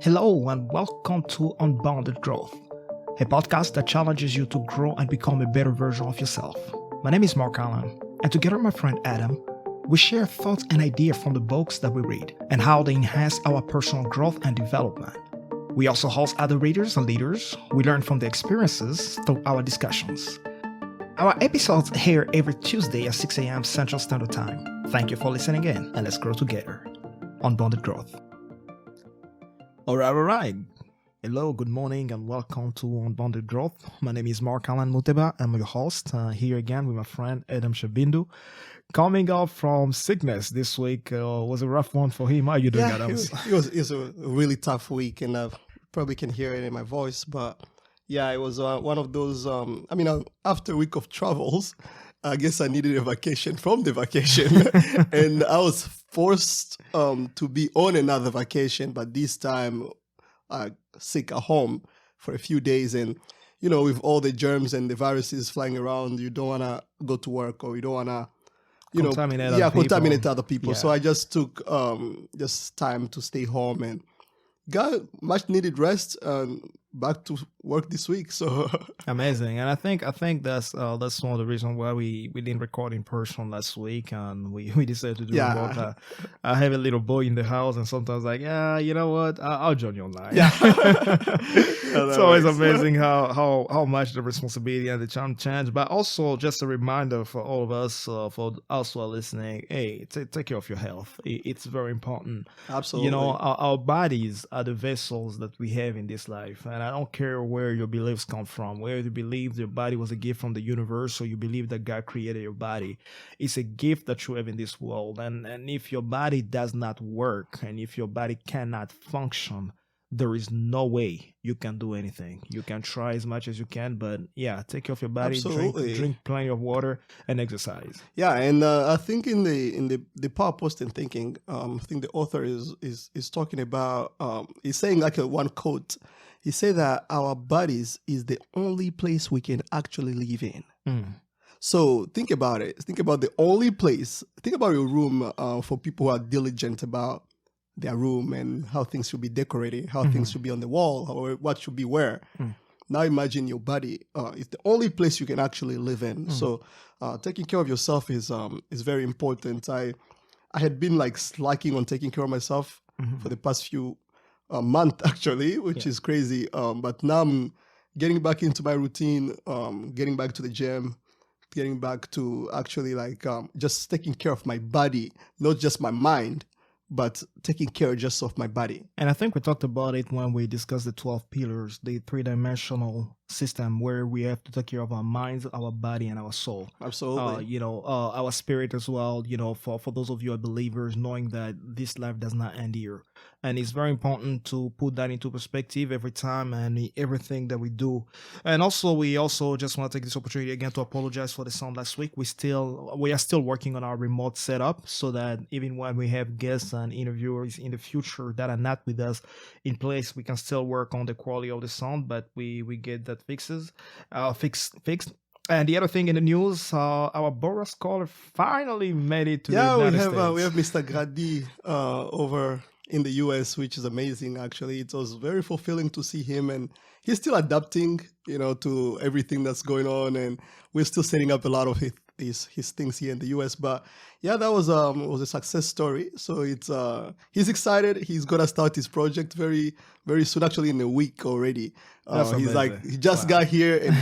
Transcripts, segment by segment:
Hello and welcome to Unbounded Growth, a podcast that challenges you to grow and become a better version of yourself. My name is Mark Allen, and together with my friend Adam, we share thoughts and ideas from the books that we read and how they enhance our personal growth and development. We also host other readers and leaders. We learn from their experiences through our discussions. Our episodes air every Tuesday at 6 a.m. Central Standard Time. Thank you for listening in, and let's grow together. Unbounded Growth. All right. Hello, good morning, and welcome to Unbounded Growth. My name is Mark Allen Muteba. I'm your host, here again with my friend Adam Shabindu. Coming up from sickness this week was a rough one for him. How are you doing, Adam? It was a really tough week, and I probably can hear it in my voice, but yeah, it was one of those, after a week of travels, I guess I needed a vacation from the vacation, and I was forced to be on another vacation, but this time sick at home for a few days. And, you know, with all the germs and the viruses flying around, you don't want to go to work, or you don't want to, contaminate other people. Yeah. So I just took just time to stay home and got much needed rest and back to work this week. So amazing. And I think that's one of the reasons why we didn't record in person last week, and we decided to do remote. I have a little boy in the house, and sometimes you know what, I'll join you online. Yeah. It's always amazing how much the responsibility and the challenge change, but also just a reminder for all of us, for us who are listening, hey, take care of your health. It's very important. Absolutely. You know, our bodies are the vessels that we have in this life, and I don't care where your beliefs come from, whether you believe your body was a gift from the universe or you believe that God created your body. It's a gift that you have in this world. And if your body does not work, and if your body cannot function, there is no way you can do anything. You can try as much as you can, but take care of your body. Absolutely. Drink plenty of water and exercise. Yeah, and I think in the Power Posting Thinking, I think the author is talking about, he's saying like one quote. He said that our bodies is the only place we can actually live in. So think about it. Think about the only place. Think about your room for people who are diligent about their room and how things should be decorated, how things should be on the wall, or what should be where. Now imagine your body. It's the only place you can actually live in. So taking care of yourself is very important. I had been like slacking on taking care of myself for the past few month actually, which is crazy. But now I'm getting back into my routine, getting back to the gym, getting back to actually just taking care of my body, not just my mind, but taking care just of my body. And I think we talked about it when we discussed the 12 pillars, the three-dimensional system where we have to take care of our minds, our body, and our soul. Absolutely. Our spirit as well, for those of you who are believers, knowing that this life does not end here. And it's very important to put that into perspective every time and everything that we do. And also, we just want to take this opportunity again to apologize for the sound last week. We are still working on our remote setup so that even when we have guests and interviewers in the future that are not with us in place, we can still work on the quality of the sound, but we get that fixed. And the other thing in the news, our Boras scholar finally made it to the United States. We have Mr. Grady over in the US, which is amazing. Actually, it was very fulfilling to see him, and he's still adapting, to everything that's going on, and we're still setting up a lot of his things here in the US. But yeah, that was a success story. So he's excited. He's gonna start his project very, very soon. Actually, in a week already. He's he just got here and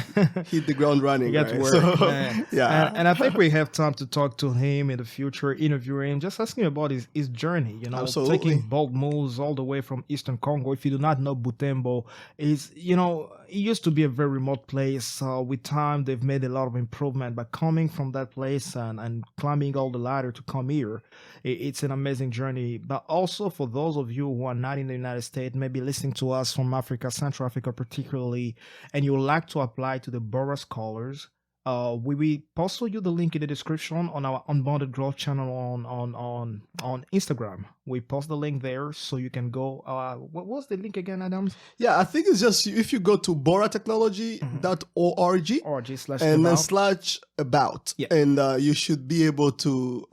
hit the ground running. He got to work. So, and I think we have time to talk to him in the future, interview him, just asking about his journey. Absolutely. Taking bold moves all the way from Eastern Congo. If you do not know, Butembo is, it used to be a very remote place. With time, they've made a lot of improvement. But coming from that place and climbing all the ladder to come here, it's an amazing journey. But also for those of you who are not in the United States, maybe listening to us from Africa, Central Africa particularly, and you would like to apply to the Boras Scholars, we will post you the link in the description on our Unbounded Growth channel on Instagram. We post the link there so you can go. What was the link again, Adam? Yeah, I think it's just if you go to boratechnology.org .org/. and then about. Yeah. And you should be able to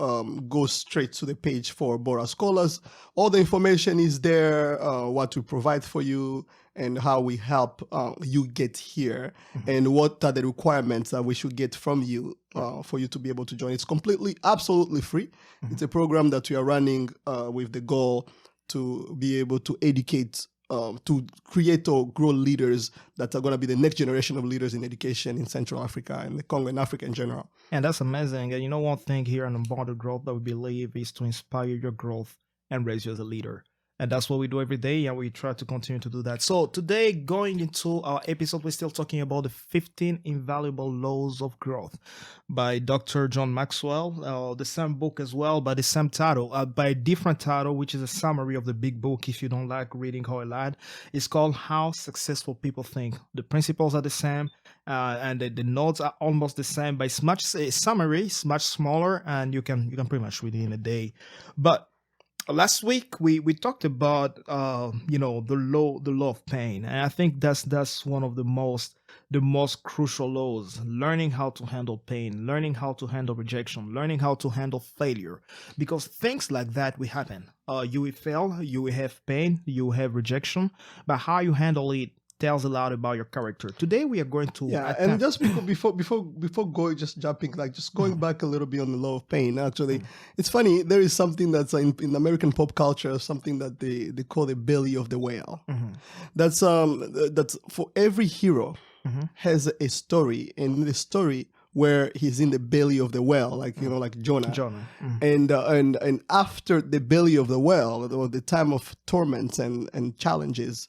go straight to the page for Bora Scholars. All the information is there, what we provide for you and how we help you get here, and what are the requirements that we should get from you for you to be able to join. It's completely, absolutely free. It's a program that we are running with the goal to be able to educate, to create or grow leaders that are going to be the next generation of leaders in education in Central Africa and the Congo and Africa in general. And that's amazing. And you know, one thing here on Unbounded Growth that we believe is to inspire your growth and raise you as a leader. And that's what we do every day, and we try to continue to do that. So today, going into our episode, we're still talking about the 15 Invaluable Laws of Growth by Dr. John Maxwell. The same book as well, by the same title, by a different title, which is a summary of the big book. If you don't like reading how a lot, it's called How Successful People Think. The principles are the same, and the notes are almost the same, but it's much a summary. It's much smaller, and you can pretty much read it in a day. But last week we talked about the law of pain, and I think that's one of the most crucial laws. Learning how to handle pain, learning how to handle rejection, learning how to handle failure, because things like that will happen. You will fail, you will have pain, you will have rejection, but how you handle it tells a lot about your character. Today we are going to and just before going, just jumping, like just going back a little bit on the law of pain. Actually, it's funny, there is something that's in American pop culture, something that they call the belly of the whale. That's for every hero has a story, and in the story where he's in the belly of the whale, like like Jonah. And after the belly of the whale, or the time of torments and challenges,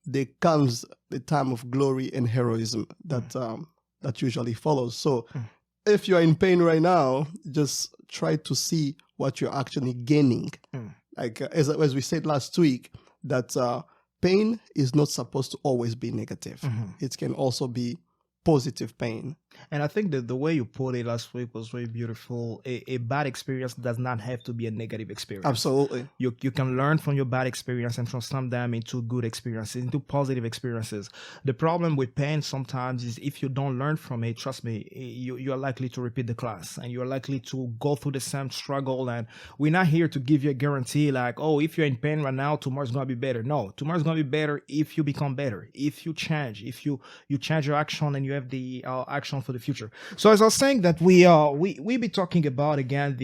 there comes the time of glory and heroism that usually follows. So if you're in pain right now, just try to see what you're actually gaining. Like as we said last week, that pain is not supposed to always be negative. It can also be positive pain. And I think that the way you put it last week was very beautiful. A bad experience does not have to be a negative experience. Absolutely. You can learn from your bad experience and transform them into good experiences, into positive experiences. The problem with pain sometimes is if you don't learn from it, trust me, you are likely to repeat the class, and you are likely to go through the same struggle. And we're not here to give you a guarantee like, oh, if you're in pain right now, tomorrow's going to be better. No, tomorrow's going to be better if you become better, if you change, if you change your action and you have the action for the future. So as I was saying that we be talking about again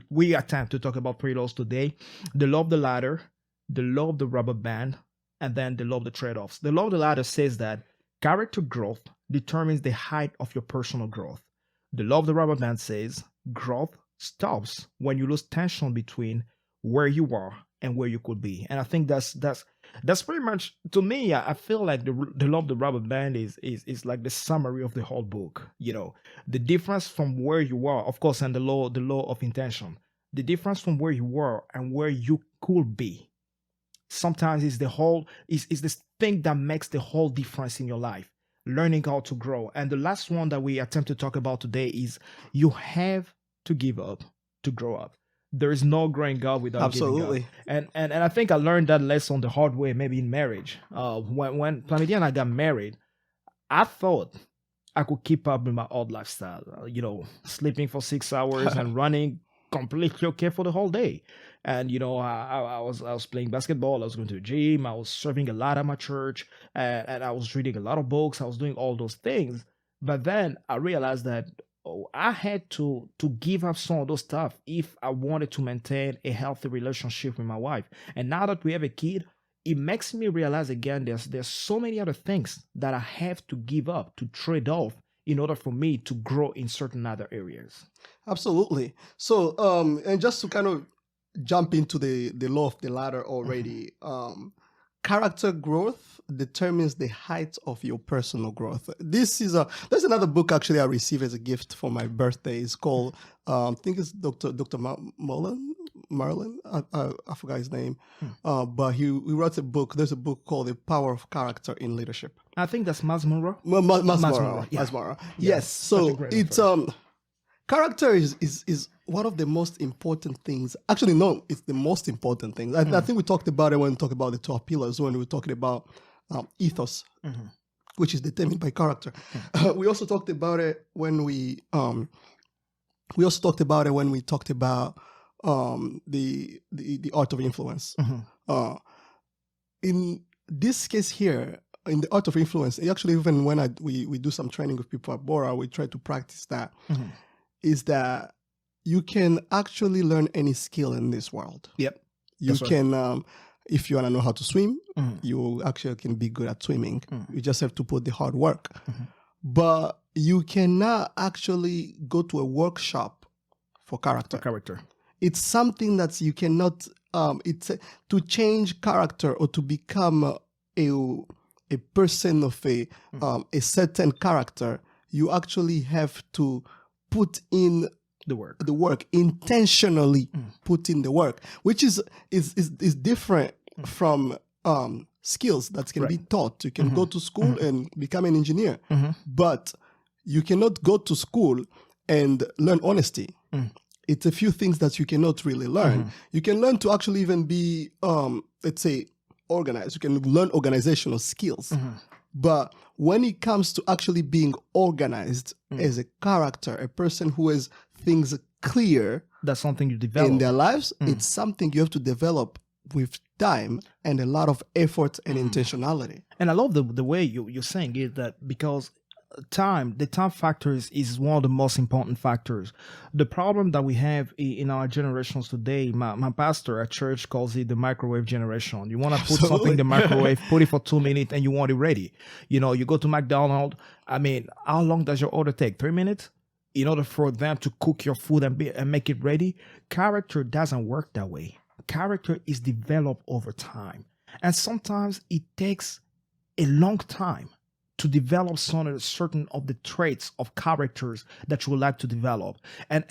we attempt to talk about 3 laws today: the law of the ladder, the law of the rubber band, and then the law of the trade-offs. The law of the ladder says that character growth determines the height of your personal growth. The law of the rubber band says growth stops when you lose tension between where you are and where you could be. And I think that's pretty much, to me, I feel like the law of the rubber band is like the summary of the whole book. The difference from where you are, of course, and the law of intention. The difference from where you were and where you could be sometimes is this thing that makes the whole difference in your life. Learning how to grow. And the last one that we attempt to talk about today is you have to give up to grow up. There is no growing up without Absolutely. giving up. And I think I learned that lesson the hard way, maybe in marriage. When Planidia and I got married, I thought I could keep up with my old lifestyle. Sleeping for 6 hours and running completely okay for the whole day. And I was playing basketball. I was going to the gym. I was serving a lot at my church, and I was reading a lot of books. I was doing all those things. But then I realized that I had to give up some of those stuff if I wanted to maintain a healthy relationship with my wife. And now that we have a kid, it makes me realize again there's so many other things that I have to give up, to trade off, in order for me to grow in certain other areas. Absolutely. So and just to kind of jump into the law of the ladder already, character growth determines the height of your personal growth. There's another book actually I received as a gift for my birthday. It's called I think it's Dr. Marlin. I forgot his name, but he wrote a book. There's a book called The Power of Character in Leadership. I think that's Masmura. Masmura. Masmura. Yes. So it's character is one of the most important things. Actually, no, it's the most important thing. I think we talked about it when we talked about the 12 pillars, when we were talking about ethos. which is determined by character. We also talked about it when we talked about the art of influence. In this case here, in the art of influence, actually, even when we do some training with people at Bora, we try to practice that. Is that you can actually learn any skill in this world. Yep. You can, if you want to know how to swim, you actually can be good at swimming. You just have to put the hard work. But you cannot actually go to a workshop for character. It's something that you cannot, to change character or to become a person of a certain character, you actually have to put in the work intentionally. Put in the work, which is different from skills that can be taught. You can go to school and become an engineer, but you cannot go to school and learn honesty. It's a few things that you cannot really learn. You can learn to actually even be, let's say, organized. You can learn organizational skills. But when it comes to actually being organized as a character, a person who has things clear, that's something you develop in their lives. It's something you have to develop with time and a lot of effort and intentionality. And I love the way you're saying it, that because the time factor is one of the most important factors. The problem that we have in our generations today, my pastor at church calls it the microwave generation. You want to put something in the microwave, put it for 2 minutes, and you want it ready. You know, you go to McDonald's. I mean, how long does your order take? 3 minutes? In order for them to cook your food and make it ready? Character doesn't work that way. Character is developed over time. And sometimes it takes a long time to develop certain of the traits of characters that you would like to develop. And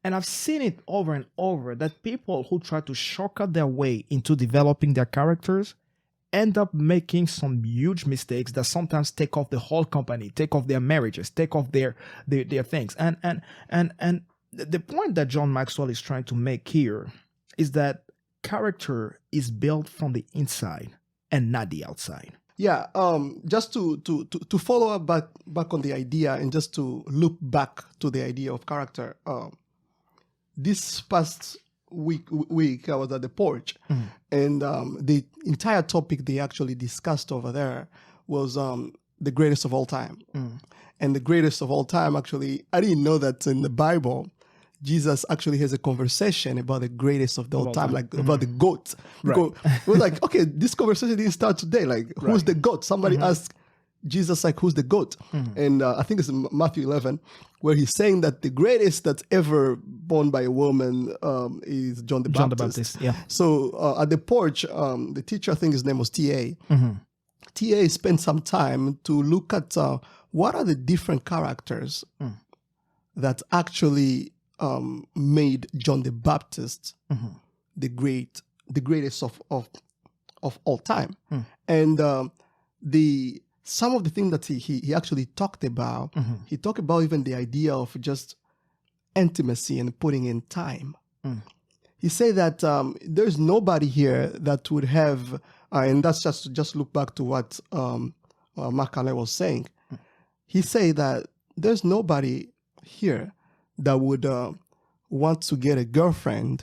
I've seen it over and over that people who try to shortcut their way into developing their characters end up making some huge mistakes that sometimes take off the whole company, take off their marriages, take off their things. And the point that John Maxwell is trying to make here is that character is built from the inside and not the outside. Yeah, just to follow up back on the idea and just to loop back to the idea of character. This past week I was at the porch, and the entire topic they actually discussed over there was the greatest of all time. And the greatest of all time, actually, I didn't know that in the Bible, Jesus actually has a conversation about the greatest of all time, like about the goat. Right. We're like, okay, this conversation didn't start today. Like, who's the goat? Somebody asked Jesus, like, who's the goat? And I think it's in Matthew 11, where he's saying that the greatest that's ever born by a woman is John the Baptist. Yeah. So at the porch, the teacher, I think his name was T.A. T.A. spent some time to look at what are the different characters that actually made John the Baptist the greatest of all time. And some of the things that he actually talked about, he talked about even the idea of just intimacy and putting in time. He said that there's nobody here that would have, and that's just look back to what Mark Allen was saying. He said that there's nobody here that would want to get a girlfriend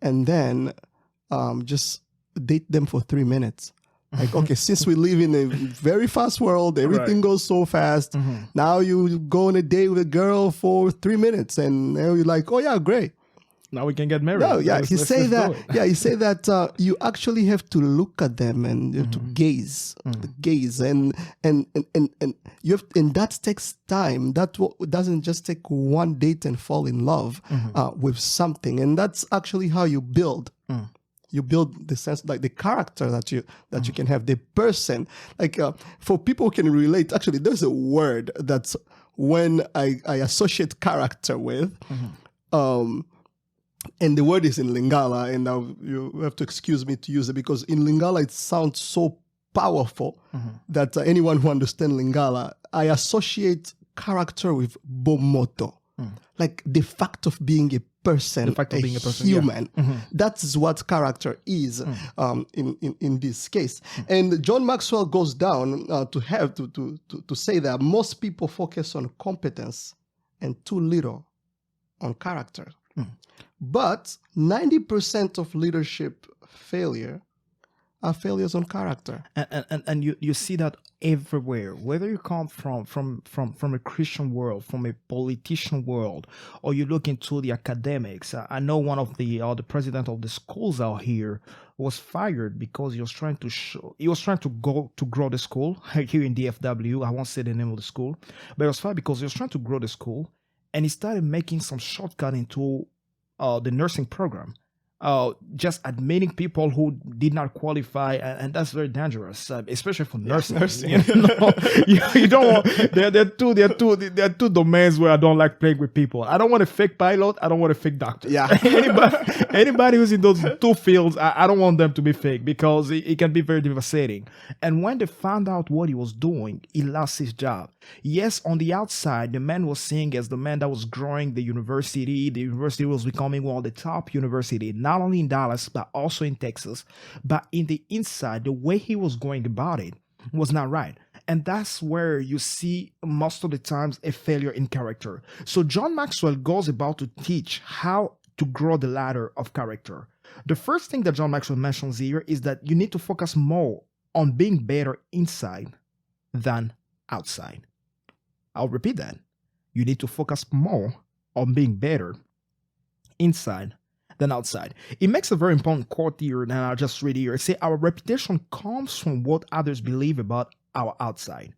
and then just date them for 3 minutes. Like, okay, since we live in a very fast world, everything goes so fast. Now you go on a date with a girl for 3 minutes and now you're like, oh yeah, great. Now we can get married. No, yeah, he say that you actually have to look at them and you have to gaze, and you have, and that takes time. That doesn't just take one date and fall in love with something, and that's actually how you build. You build the sense, like the character that you can have, the person. Like for people who can relate, actually, there's a word that's when I associate character with. And the word is in Lingala, and now you have to excuse me to use it because in Lingala it sounds so powerful that anyone who understands Lingala, I associate character with bomoto. Like the fact of being a person, The fact of being a person, yeah. human. That's what character is in this case. And John Maxwell goes down to say that most people focus on competence and too little on character. But 90% of leadership failure are failures on character. And you see that everywhere, whether you come from a Christian world, from a politician world, or you look into the academics. I know one of the president of the schools out here was fired because he was trying to grow the school here in DFW. I won't say the name of the school, but he was fired because he was trying to grow the school, and he started making some shortcut into the nursing program. Just admitting people who did not qualify, and that's very dangerous, especially for nursing. You don't want. There are two domains where I don't like playing with people. I don't want a fake pilot. I don't want a fake doctor. Yeah. anybody who's in those two fields, I don't want them to be fake because it can be very devastating. And when they found out what he was doing, he lost his job. Yes, on the outside, the man was seen as the man that was growing the university. The university was becoming one of the top universities, not only in Dallas, but also in Texas. But in the inside, the way he was going about it was not right. And that's where you see most of the times a failure in character. So John Maxwell goes about to teach how to grow the ladder of character. The first thing that John Maxwell mentions here is that you need to focus more on being better inside than outside. I'll repeat that. You need to focus more on being better inside than outside. It makes a very important quote here, and I'll just read here. It says, our reputation comes from what others believe about our outside.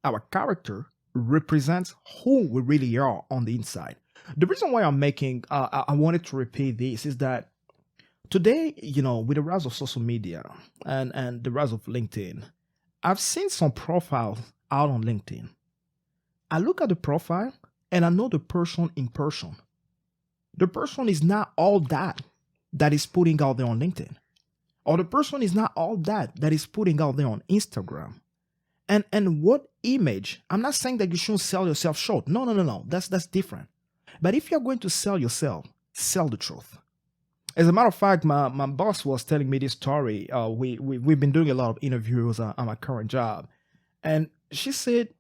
Our character represents who we really are on the inside. The reason why I wanted to repeat this is that today, with the rise of social media and the rise of LinkedIn, I've seen some profiles out on LinkedIn. I look at the profile and I know the person in person. The person is not all that is putting out there on LinkedIn. Or the person is not all that is putting out there on Instagram. And what image? I'm not saying that you shouldn't sell yourself short. No. That's different. But if you're going to sell yourself, sell the truth. As a matter of fact, my boss was telling me this story. We've been doing a lot of interviews on my current job. And she said,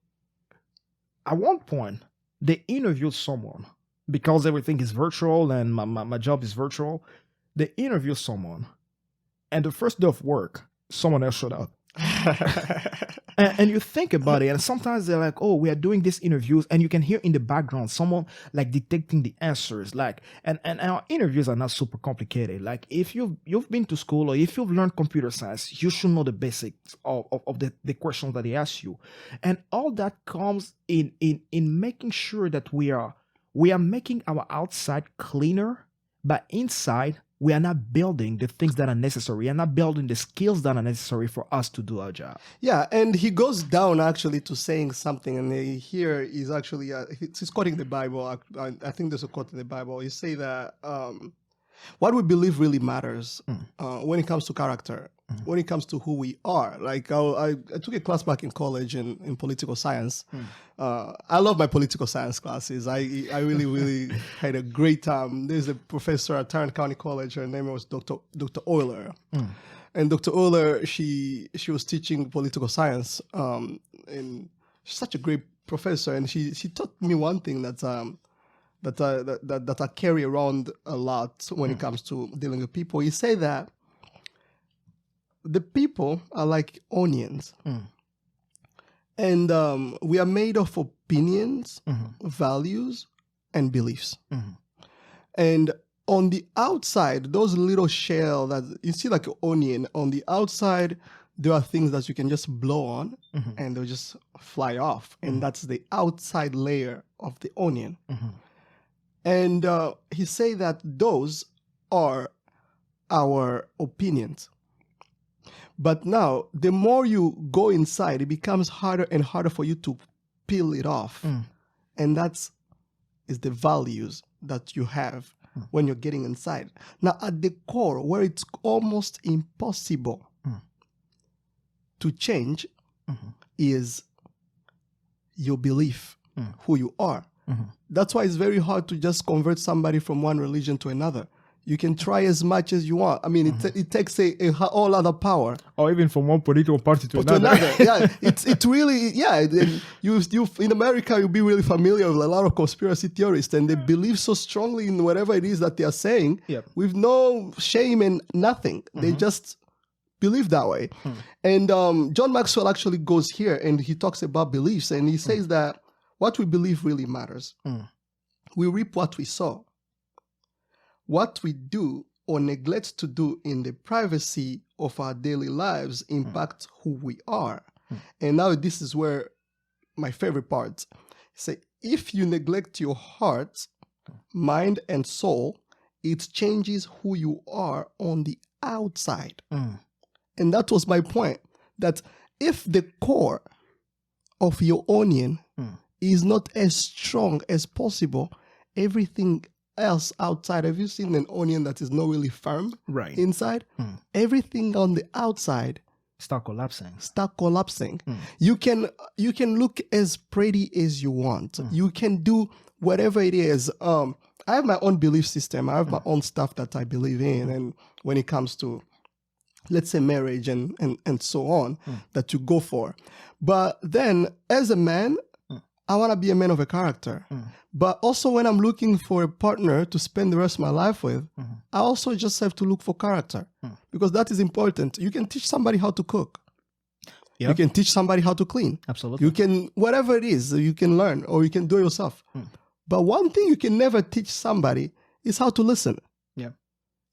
at one point, they interviewed someone because everything is virtual and my job is virtual. They interviewed someone, and the first day of work, someone else showed up. and you think about it, and sometimes they're like, oh, we are doing these interviews, and you can hear in the background someone like detecting the answers, and our interviews are not super complicated. Like if you've been to school or if you've learned computer science, you should know the basics of the questions that they ask you. And all that comes in making sure that we are making our outside cleaner, but inside we are not building the things that are necessary. We are not building the skills that are necessary for us to do our job. Yeah, and he goes down actually to saying something, and here he's actually he's quoting the Bible. I think there's a quote in the Bible. He say that what we believe really matters when it comes to character, when it comes to who we are. Like I took a class back in college in political science. I love my political science classes. I really had a great time. There's a professor at Tarrant County College. Her name was Dr. Euler. And Dr. Euler, she was teaching political science, and she's such a great professor. And she taught me one thing that I carry around a lot when it comes to dealing with people. He said that the people are like onions. And we are made of opinions, values, and beliefs. And on the outside, those little shell that you see like an onion, on the outside, there are things that you can just blow on and they'll just fly off. And that's the outside layer of the onion. And he say that those are our opinions. But now, the more you go inside, it becomes harder and harder for you to peel it off. And that's the values that you have when you're getting inside. Now, at the core, where it's almost impossible to change is your belief, who you are. That's why it's very hard to just convert somebody from one religion to another. You can try as much as you want. I mean, it takes a whole other power. Or even from one political party to another. Yeah, it really, yeah. You in America, you'll be really familiar with a lot of conspiracy theorists, and they believe so strongly in whatever it is that they are saying, with no shame and nothing. They just believe that way. And John Maxwell actually goes here, and he talks about beliefs, and he says that what we believe really matters. We reap what we sow. What we do or neglect to do in the privacy of our daily lives impacts who we are. And now this is where my favorite part. Say, if you neglect your heart, mind, and soul, it changes who you are on the outside. And that was my point, that if the core of your onion is not as strong as possible, everything else outside, have you seen an onion that is not really firm inside? Everything on the outside start collapsing. You can look as pretty as you want. You can do whatever it is. I have my own belief system. I have my own stuff that I believe in. And when it comes to, let's say, marriage and so on, that you go for. But then as a man, I want to be a man of a character. But also when I'm looking for a partner to spend the rest of my life with, I also just have to look for character, because that is important. You can teach somebody how to cook. You can teach somebody how to clean. Absolutely. You can, whatever it is, you can learn, or you can do it yourself. But one thing you can never teach somebody is how to listen.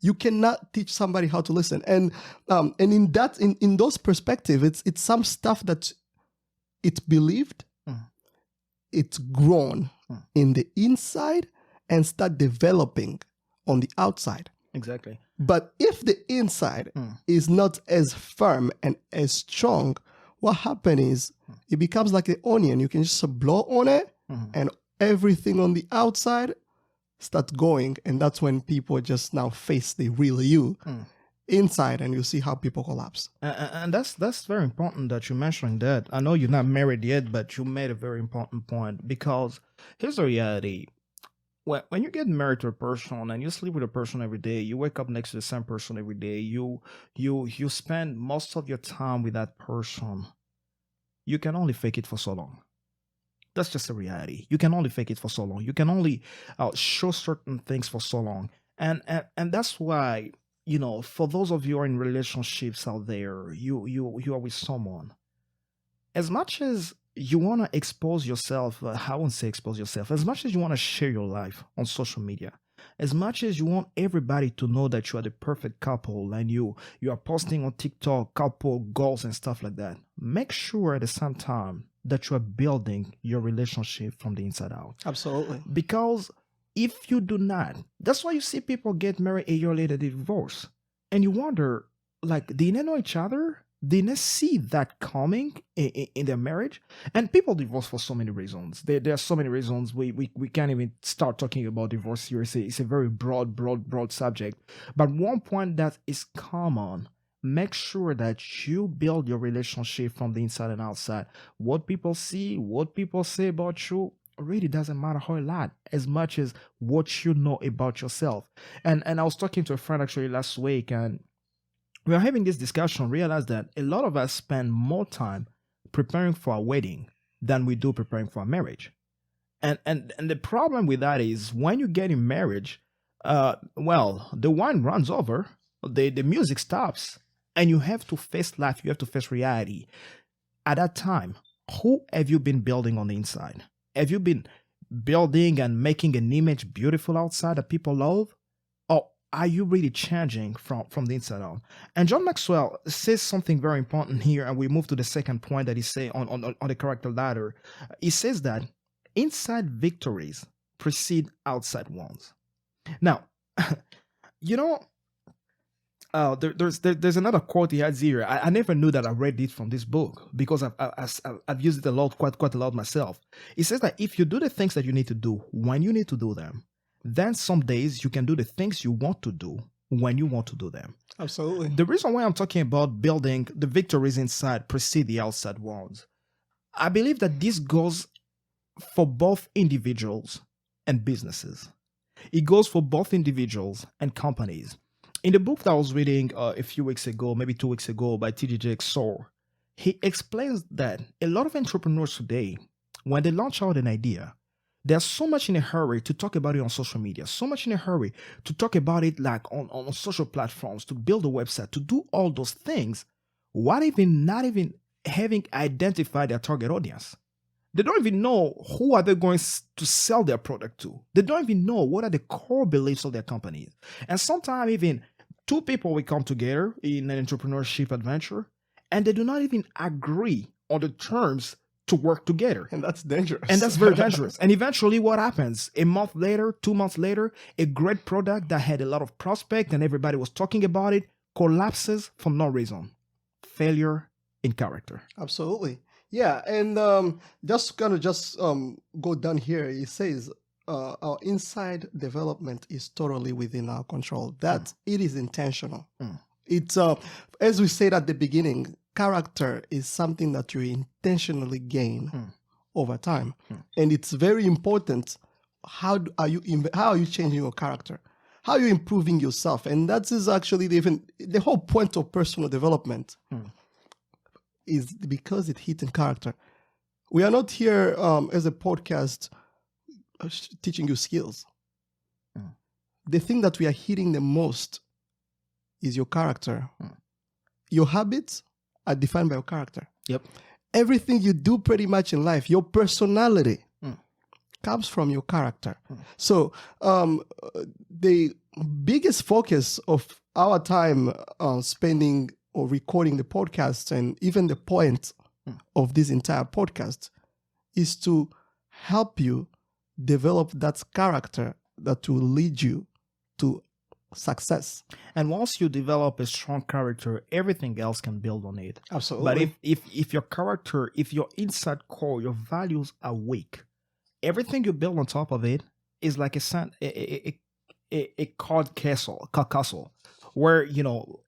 You cannot teach somebody how to listen. And in that, in those perspectives, it's some stuff that it's believed, it's grown in the inside and start developing on the outside. Exactly. But if the inside is not as firm and as strong, what happens is it becomes like an onion. You can just blow on it and everything on the outside starts going. And that's when people just now face the real you inside, and you see how people collapse. And that's very important that you're mentioning that. I know you're not married yet, but you made a very important point, because here's the reality. When you get married to a person and you sleep with a person every day, you wake up next to the same person every day, you spend most of your time with that person, you can only fake it for so long. That's just the reality. You can only fake it for so long. You can only show certain things for so long. And that's why, you know, for those of you who are in relationships out there, you are with someone. As much as you want to expose yourself, I won't say expose yourself, as much as you want to share your life on social media, as much as you want everybody to know that you are the perfect couple and you are posting on TikTok couple goals and stuff like that, make sure at the same time that you are building your relationship from the inside out. Absolutely. Because if you do not, that's why you see people get married a year later, they divorce. And you wonder, like, did they know each other? Did they see that coming in their marriage? And people divorce for so many reasons. There are so many reasons. We can't even start talking about divorce here. It's a very broad subject. But one point that is common, make sure that you build your relationship from the inside and outside. What people see, what people say about you, really doesn't matter a whole lot, as much as what you know about yourself. And I was talking to a friend actually last week, and we were having this discussion, realized that a lot of us spend more time preparing for a wedding than we do preparing for a marriage. And the problem with that is when you get in marriage, well, the wine runs over, the music stops, and you have to face life, you have to face reality. At that time, who have you been building on the inside? Have you been building and making an image beautiful outside that people love? Or are you really changing from the inside out? And John Maxwell says something very important here, and we move to the second point that he says on the character ladder. He says that inside victories precede outside ones. Now, you know, there's another quote he has here. I never knew that I read it from this book, because I've used it a lot, quite a lot myself. It says that if you do the things that you need to do when you need to do them, then some days you can do the things you want to do when you want to do them. Absolutely. The reason why I'm talking about building the victories inside precede the outside ones, I believe that this goes for both individuals and businesses. It goes for both individuals and companies. In the book that I was reading a few weeks ago, maybe 2 weeks ago, by T.J. Soar, he explains that a lot of entrepreneurs today, when they launch out an idea, they're so much in a hurry to talk about it on social media, so much in a hurry to talk about it like on social platforms, to build a website, to do all those things, not even having identified their target audience. They don't even know who are they going to sell their product to. They don't even know what are the core beliefs of their companies. And sometimes even two people will come together in an entrepreneurship adventure and they do not even agree on the terms to work together. And that's dangerous. And that's very dangerous. And eventually what happens? A month later, 2 months later, a great product that had a lot of prospect and everybody was talking about it collapses for no reason. Failure in character. Absolutely. Yeah, and just go down here. It says our inside development is totally within our control. That it is intentional. It's as we said at the beginning, character is something that you intentionally gain over time, and it's very important. How are you changing your character? How are you improving yourself? And that is actually the whole point of personal development. Is because it hits in character. We are not here as a podcast teaching you skills. The thing that we are hitting the most is your character. Your habits are defined by your character. Yep. Everything you do pretty much in life, your personality comes from your character. So the biggest focus of our time spending or recording the podcast, and even the point of this entire podcast, is to help you develop that character that will lead you to success. And once you develop a strong character, everything else can build on it. Absolutely. But if your character, if your inside core, your values are weak, everything you build on top of it is like a card castle, where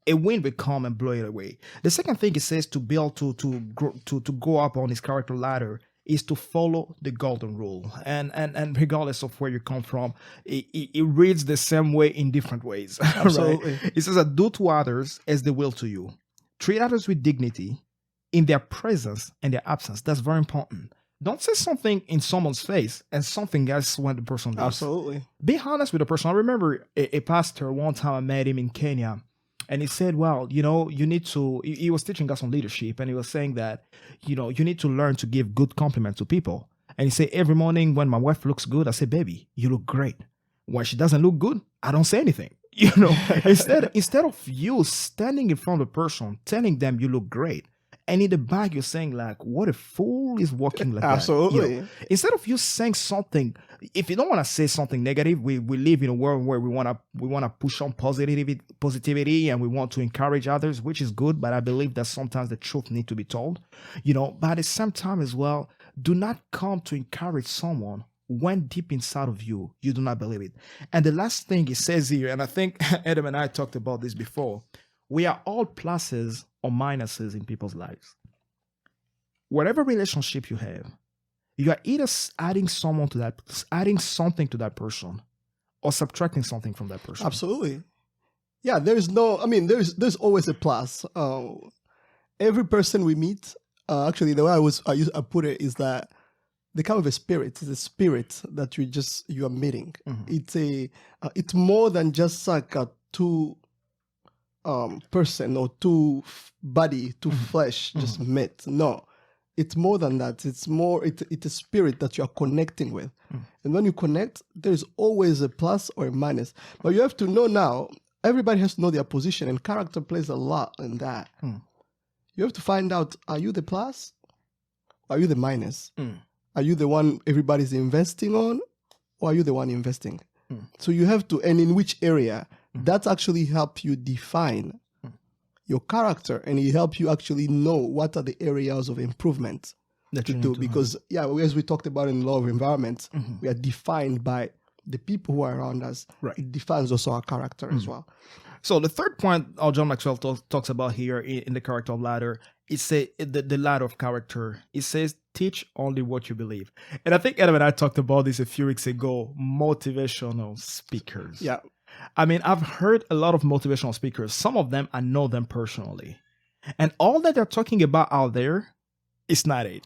a wind will come and blow it away. The second thing it says to build to go up on his character ladder is to follow the golden rule. And regardless of where you come from, it reads the same way in different ways. Absolutely. Right? It says that do to others as they will to you. Treat others with dignity in their presence and their absence. That's very important. Don't say something in someone's face and something else when the person leaves. Absolutely. Be honest with the person. I remember a pastor, one time I met him in Kenya, and he said, well, you need to, he was teaching us on leadership, and he was saying that, you need to learn to give good compliments to people. And he said, every morning when my wife looks good, I say, baby, you look great. When she doesn't look good, I don't say anything. Instead of you standing in front of the person, telling them you look great, and in the back, you're saying like, what a fool is walking like Absolutely. that. Instead of you saying something, if you don't want to say something negative, we live in a world where we want to push on positivity and we want to encourage others, which is good. But I believe that sometimes the truth needs to be told, but at the same time as well, do not come to encourage someone when deep inside of you, you do not believe it. And the last thing it says here, and I think Adam and I talked about this before, we are all pluses or minuses in people's lives. Whatever relationship you have, you are either adding something to that person, or subtracting something from that person. Absolutely. Yeah, there's always a plus. Every person we meet, actually, the way I put it is that they come with a spirit. It's a spirit that you are meeting. Mm-hmm. It's more than just like a two person or two flesh just met. No, it's more than that. It's a spirit that you are connecting with. And when you connect, there's always a plus or a minus. But you have to know now, everybody has to know their position, and character plays a lot in that. You have to find out, are you the plus? Are you the minus? Are you the one everybody's investing on, or are you the one investing? So you have to, and in which area? That actually helps you define your character, and it helps you actually know what are the areas of improvement to do. Because, as we talked about in law of environment, we are defined by the people who are around us. Right. It defines also our character as well. So the third point John Maxwell talks about here in the character ladder it's the ladder of character. It says teach only what you believe. And I think Adam and I talked about this a few weeks ago. Motivational speakers. Yeah. I mean, I've heard a lot of motivational speakers. Some of them I know them personally, and all that they're talking about out there, it's not it.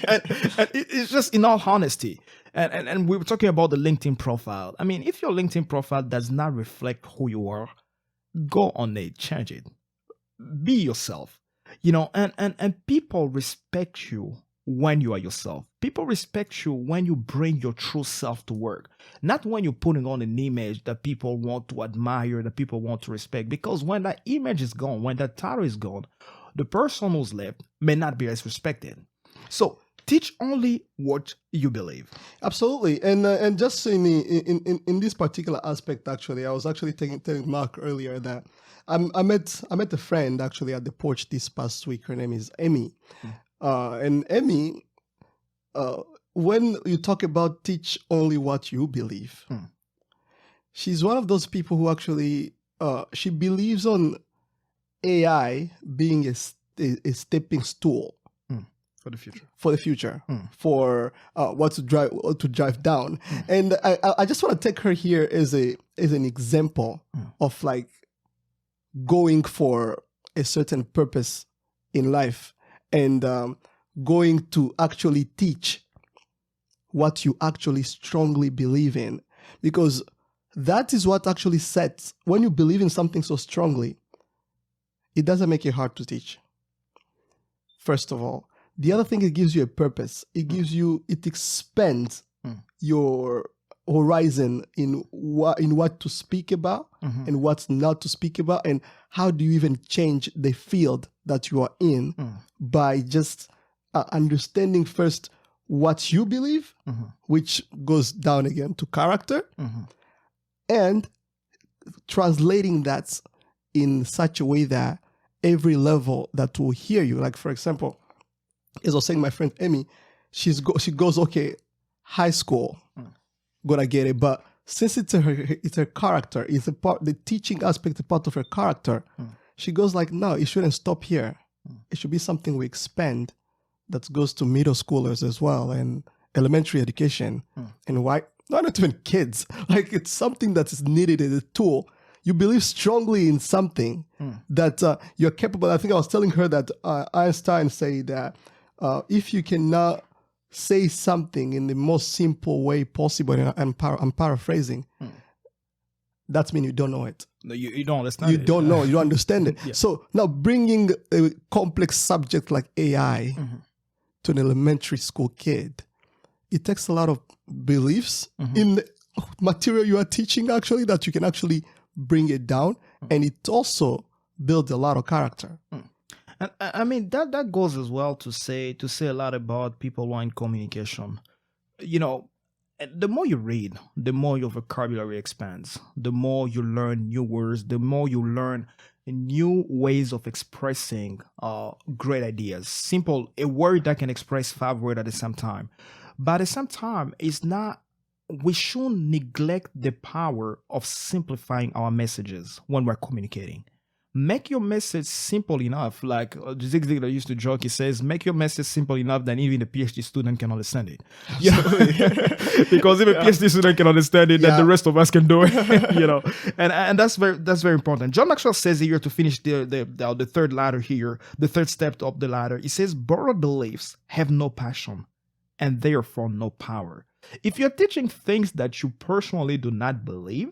And it's just in all honesty. And we were talking about the LinkedIn profile. I mean, if your LinkedIn profile does not reflect who you are, go on it, change it, be yourself. And people respect you when you are yourself. People respect you when you bring your true self to work, not when you're putting on an image that people want to admire, that people want to respect. Because when that image is gone, when that title is gone, the person who's left may not be as respected. So teach only what you believe. Absolutely, and just in this particular aspect, actually, I was actually telling Mark earlier that I met a friend actually at the porch this past week. Her name is Emmy, and Emmy, when you talk about teach only what you believe, she's one of those people who actually she believes on AI being a stepping stool for the future. For what to drive down. And I just want to take her here as an example of like going for a certain purpose in life and going to actually teach what you actually strongly believe in, because that is what actually sets, when you believe in something so strongly, it doesn't make it hard to teach. First of all, the other thing, it gives you a purpose. It expands your horizon in what to speak about and what's not to speak about, and how do you even change the field that you are in by just understanding first what you believe, which goes down again to character, and translating that in such a way that every level that will hear you. Like, for example, as I was saying, my friend Emmy, she goes, okay, high school, gonna get it, but since it's her character, it's a part, the teaching aspect, a part of her character, she goes like, no, it shouldn't stop here. It should be something we expand that goes to middle schoolers as well, and elementary education, and why not even kids? Like, it's something that is needed as a tool. You believe strongly in something that you're capable. I think I was telling her that Einstein said that if you cannot say something in the most simple way possible, and I'm paraphrasing, that means you don't know it. No, you don't understand you it. don't know, you don't understand it. Yeah. So now bringing a complex subject like AI to an elementary school kid, it takes a lot of beliefs in the material you are teaching, actually, that you can actually bring it down, and it also builds a lot of character. And I mean, that goes as well to say a lot about people who are in communication. You know, the more you read, the more your vocabulary expands, the more you learn new words, the more you learn new ways of expressing great ideas. Simple, a word that can express 5 words at the same time. But at the same time, we shouldn't neglect the power of simplifying our messages when we're communicating. Make your message simple enough, like Zig Ziglar used to joke, he says, make your message simple enough that even a PhD student can understand it. You know? Because if a PhD student can understand it, then the rest of us can do it. You know, and that's very important. John Maxwell says here, to finish the third ladder here, the third step up the ladder, he says, borrowed beliefs have no passion and therefore no power. If you're teaching things that you personally do not believe,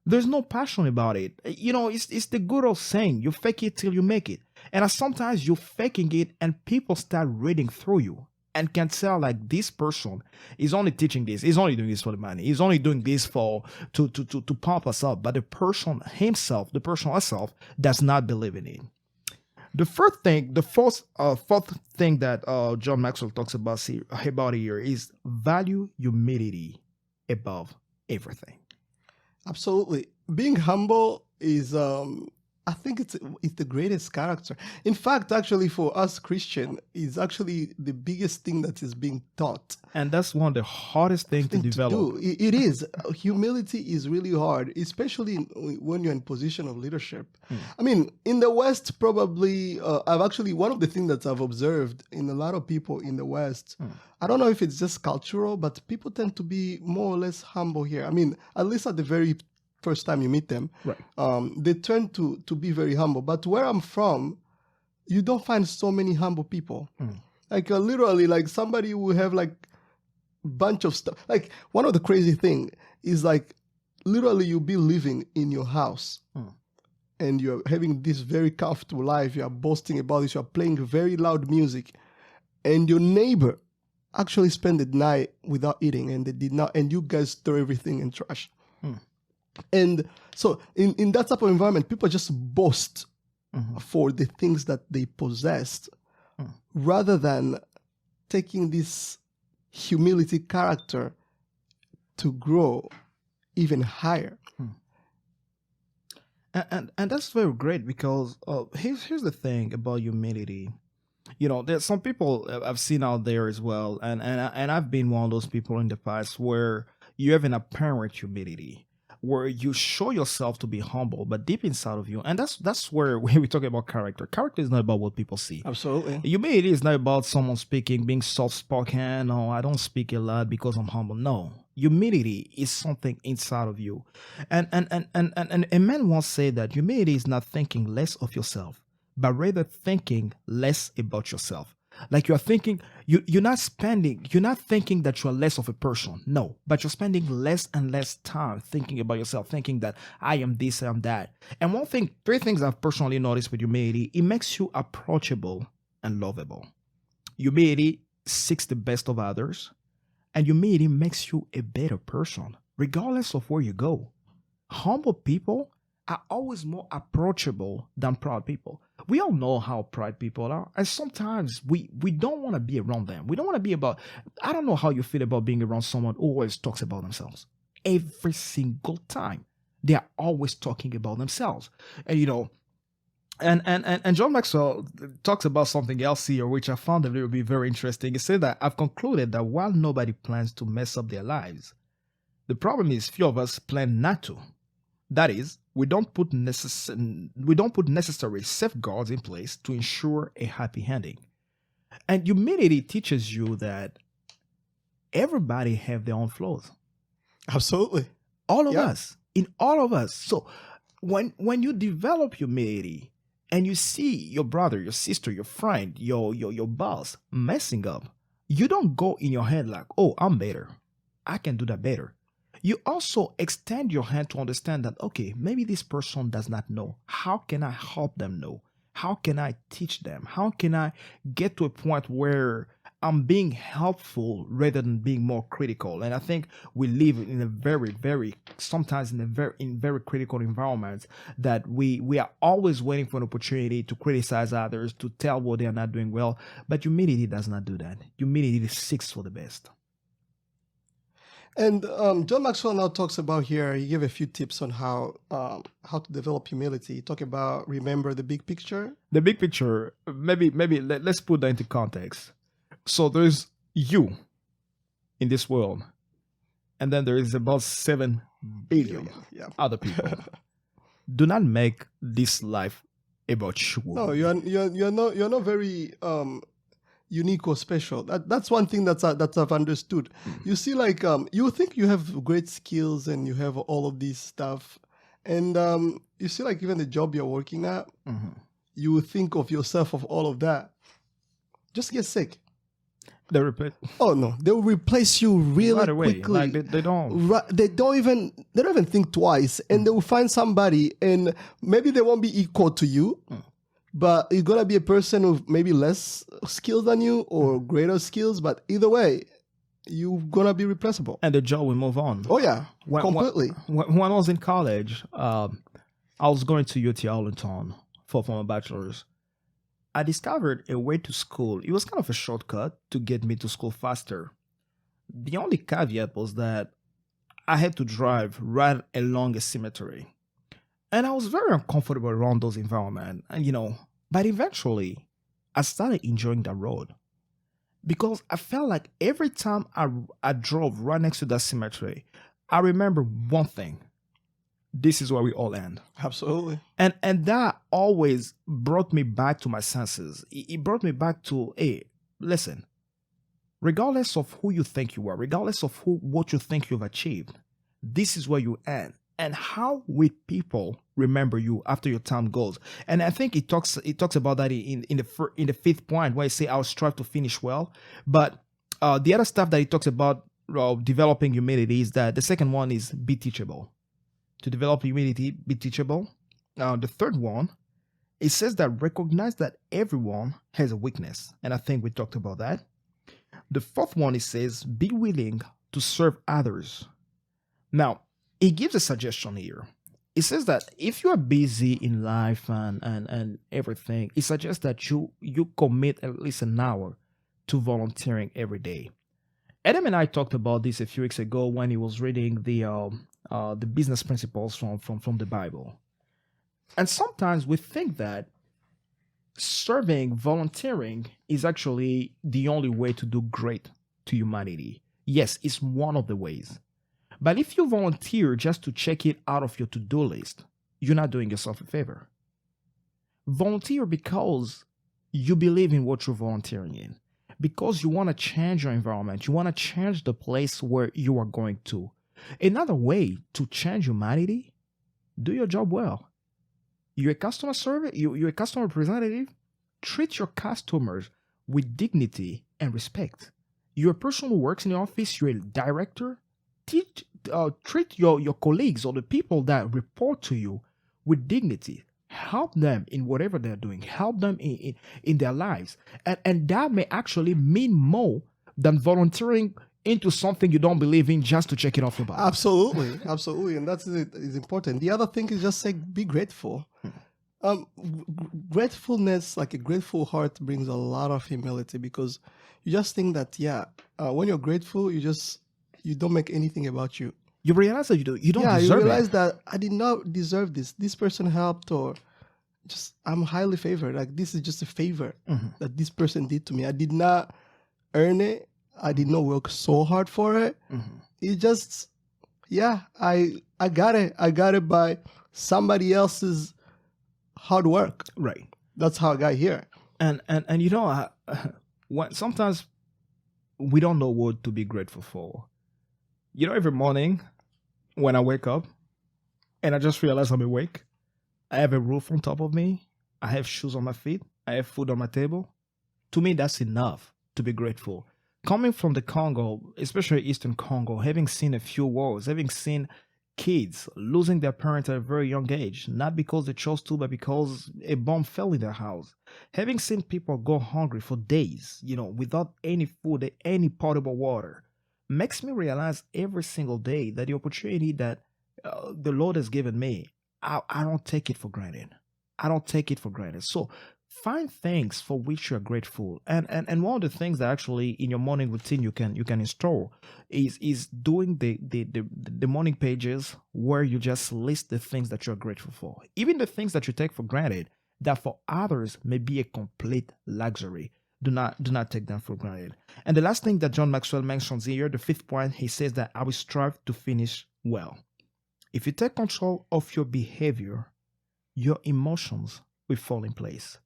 there's no passion about it. You know, it's the good old saying, you fake it till you make it. And sometimes you're faking it and people start reading through you and can tell, like, this person is only teaching this. He's only doing this for the money. He's only doing this to pump us up. But the person himself, the person herself, does not believe in it. The fourth thing that John Maxwell talks about here is value humility above everything. Absolutely. Being humble is I think it's the greatest character. In fact, actually, for us Christian, is actually the biggest thing that is being taught. And that's one of the hardest things to develop. do. It is. Humility is really hard, especially when you're in position of leadership. I mean, in the West, probably, I've actually, one of the things that I've observed in a lot of people in the West, I don't know if it's just cultural, but people tend to be more or less humble here. I mean, at least at the very first time you meet them, Right. They tend to be very humble. But where I'm from, you don't find so many humble people. Like literally, like somebody will have like a bunch of stuff. Like one of the crazy thing is like literally you'll be living in your house and you're having this very comfortable life. You are boasting about this. You are playing very loud music, and your neighbor actually spent the night without eating, and they did not. And you guys throw everything in trash. And so in that type of environment, people just boast for the things that they possessed rather than taking this humility character to grow even higher. And that's very great because here's the thing about humility. You know, there's some people I've seen out there as well, and I've been one of those people in the past where you have an apparent humility, where you show yourself to be humble, but deep inside of you, and that's where we talk about character. Character is not about what people see. Absolutely. Humility is not about someone speaking, being soft-spoken. Oh, I don't speak a lot because I'm humble. No, humility is something inside of you, and a man once said that humility is not thinking less of yourself, but rather thinking less about yourself. Like you're thinking, you're not thinking that you're less of a person. No, but you're spending less and less time thinking about yourself, thinking that I am this, I am that. And three things I've personally noticed with humility, it makes you approachable and lovable. Humility seeks the best of others, and humility makes you a better person, regardless of where you go. Humble people are always more approachable than proud people. We all know how proud people are, and sometimes we don't want to be around them. We don't want to be about, I don't know how you feel about being around someone who always talks about themselves. Every single time. They are always talking about themselves. And you know, and John Maxwell talks about something else here, which I found a little bit very interesting. He said that I've concluded that while nobody plans to mess up their lives, the problem is few of us plan not to. That is, we don't put necessary safeguards in place to ensure a happy ending. And humility teaches you that everybody have their own flaws. Absolutely. All of us. In all of us. So when you develop humility and you see your brother, your sister, your friend, your boss messing up, you don't go in your head like, oh, I'm better. I can do that better. You also extend your hand to understand that, okay, maybe this person does not know. How can I help them know? How can I teach them? How can I get to a point where I'm being helpful rather than being more critical? And I think we live in a sometimes in very critical environments that we are always waiting for an opportunity to criticize others, to tell what they are not doing well. But humility does not do that. Humility seeks for the best. And John Maxwell now talks about here, he gave a few tips on how to develop humility. He talked about remember the big picture. The big picture, maybe let's put that into context. So there's you in this world, and then there is about 7 billion other people. Do not make this life about you. No, you're not very unique or special. That's one thing that I've understood. You see, like you think you have great skills and you have all of this stuff, and you see, like even the job you're working at, you think of yourself of all of that. Just get sick. They replace. Oh no, they will replace you really right away. quickly. Like they don't. They don't even think twice, and they will find somebody, and maybe they won't be equal to you. But you're going to be a person with maybe less skills than you or greater skills. But either way, you're going to be replaceable. And the job will move on. Oh, yeah. Completely. When I was in college, I was going to UT Arlington for my bachelor's. I discovered a way to school. It was kind of a shortcut to get me to school faster. The only caveat was that I had to drive right along a cemetery. And I was very uncomfortable around those environments. And, but eventually I started enjoying the road because I felt like every time I drove right next to that cemetery, I remember one thing. This is where we all end. Absolutely. And that always brought me back to my senses. It brought me back to, hey, listen, regardless of who you think you are, regardless of what you think you've achieved, this is where you end. And how will people remember you after your time goes? And I think it talks about that in the fifth point where it say I'll strive to finish well. But the other stuff that it talks about developing humility is that the second one is be teachable. To develop humility, be teachable. The third one, it says that recognize that everyone has a weakness. And I think we talked about that. The fourth one, it says be willing to serve others. Now, it gives a suggestion here. It says that if you are busy in life and everything, it suggests that you commit at least an hour to volunteering every day. Adam and I talked about this a few weeks ago when he was reading the business principles from the Bible. And sometimes we think that volunteering is actually the only way to do great to humanity. Yes, it's one of the ways. But if you volunteer just to check it out of your to-do list, you're not doing yourself a favor. Volunteer because you believe in what you're volunteering in, because you want to change your environment. You want to change the place where you are going to. Another way to change humanity, do your job well. You're a customer service, you're a customer representative. Treat your customers with dignity and respect. You're a person who works in the office, you're a director. Treat your colleagues or the people that report to you with dignity. Help them in whatever they're doing. Help them in their lives. And that may actually mean more than volunteering into something you don't believe in just to check it off your box. Absolutely. Absolutely. And that's is important. The other thing is just say, be grateful. Gratefulness, like a grateful heart, brings a lot of humility because you just think that, when you're grateful, you don't make anything about you. You realize that you don't deserve you realize it. that I did not deserve this. This person helped, or just I'm highly favored. Like this is just a favor that this person did to me. I did not earn it. I did not work so hard for it. It just, I got it. I got it by somebody else's hard work. Right. That's how I got here. And when sometimes we don't know what to be grateful for. Every morning when I wake up and I just realize I'm awake, I have a roof on top of me, I have shoes on my feet, I have food on my table. To me, that's enough to be grateful. Coming from the Congo, especially Eastern Congo, having seen a few wars, having seen kids losing their parents at a very young age, not because they chose to, but because a bomb fell in their house. Having seen people go hungry for days, without any food, any potable water, makes me realize every single day that the opportunity that the Lord has given me, I don't take it for granted. I don't take it for granted. So find things for which you're grateful. And one of the things that actually in your morning routine you can install is doing the morning pages where you just list the things that you're grateful for. Even the things that you take for granted that for others may be a complete luxury. Do not take them for granted. And the last thing that John Maxwell mentions here, the fifth point, he says that I will strive to finish well. If you take control of your behavior, your emotions will fall in place.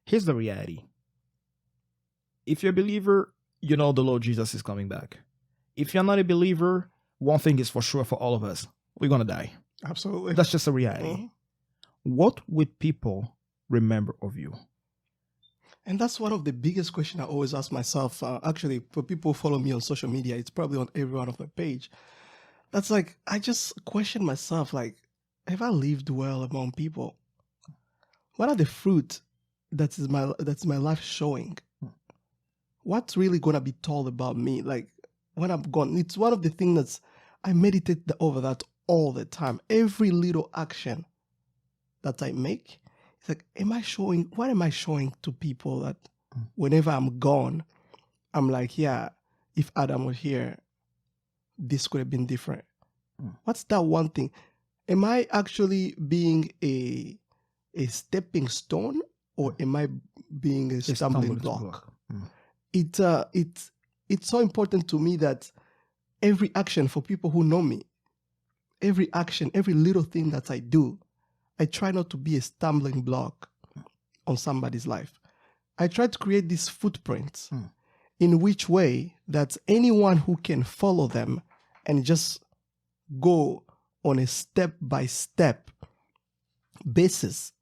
Here's the reality. If you're a believer, you know the Lord Jesus is coming back. If you're not a believer, one thing is for sure for all of us. We're going to die. Absolutely. That's just a reality. What would people remember of you? And that's one of the biggest questions I always ask myself. Actually, for people who follow me on social media, it's probably on every one of my page. That's like, I just question myself, like, have I lived well among people? What are the fruit that's my life showing? What's really going to be told about me? Like, when I'm gone, it's one of the things that's, I meditate over that all the time. Every little action that I make, it's like, what am I showing to people that whenever I'm gone, I'm like, if Adam was here, this could have been different. What's that one thing? am I actually being a stepping stone, or am I being a stumbling block? It's so important to me that every action, for people who know me, every action, every little thing that I do, I try not to be a stumbling block on somebody's life. I try to create these footprints in which way that anyone who can follow them and just go on a step-by-step basis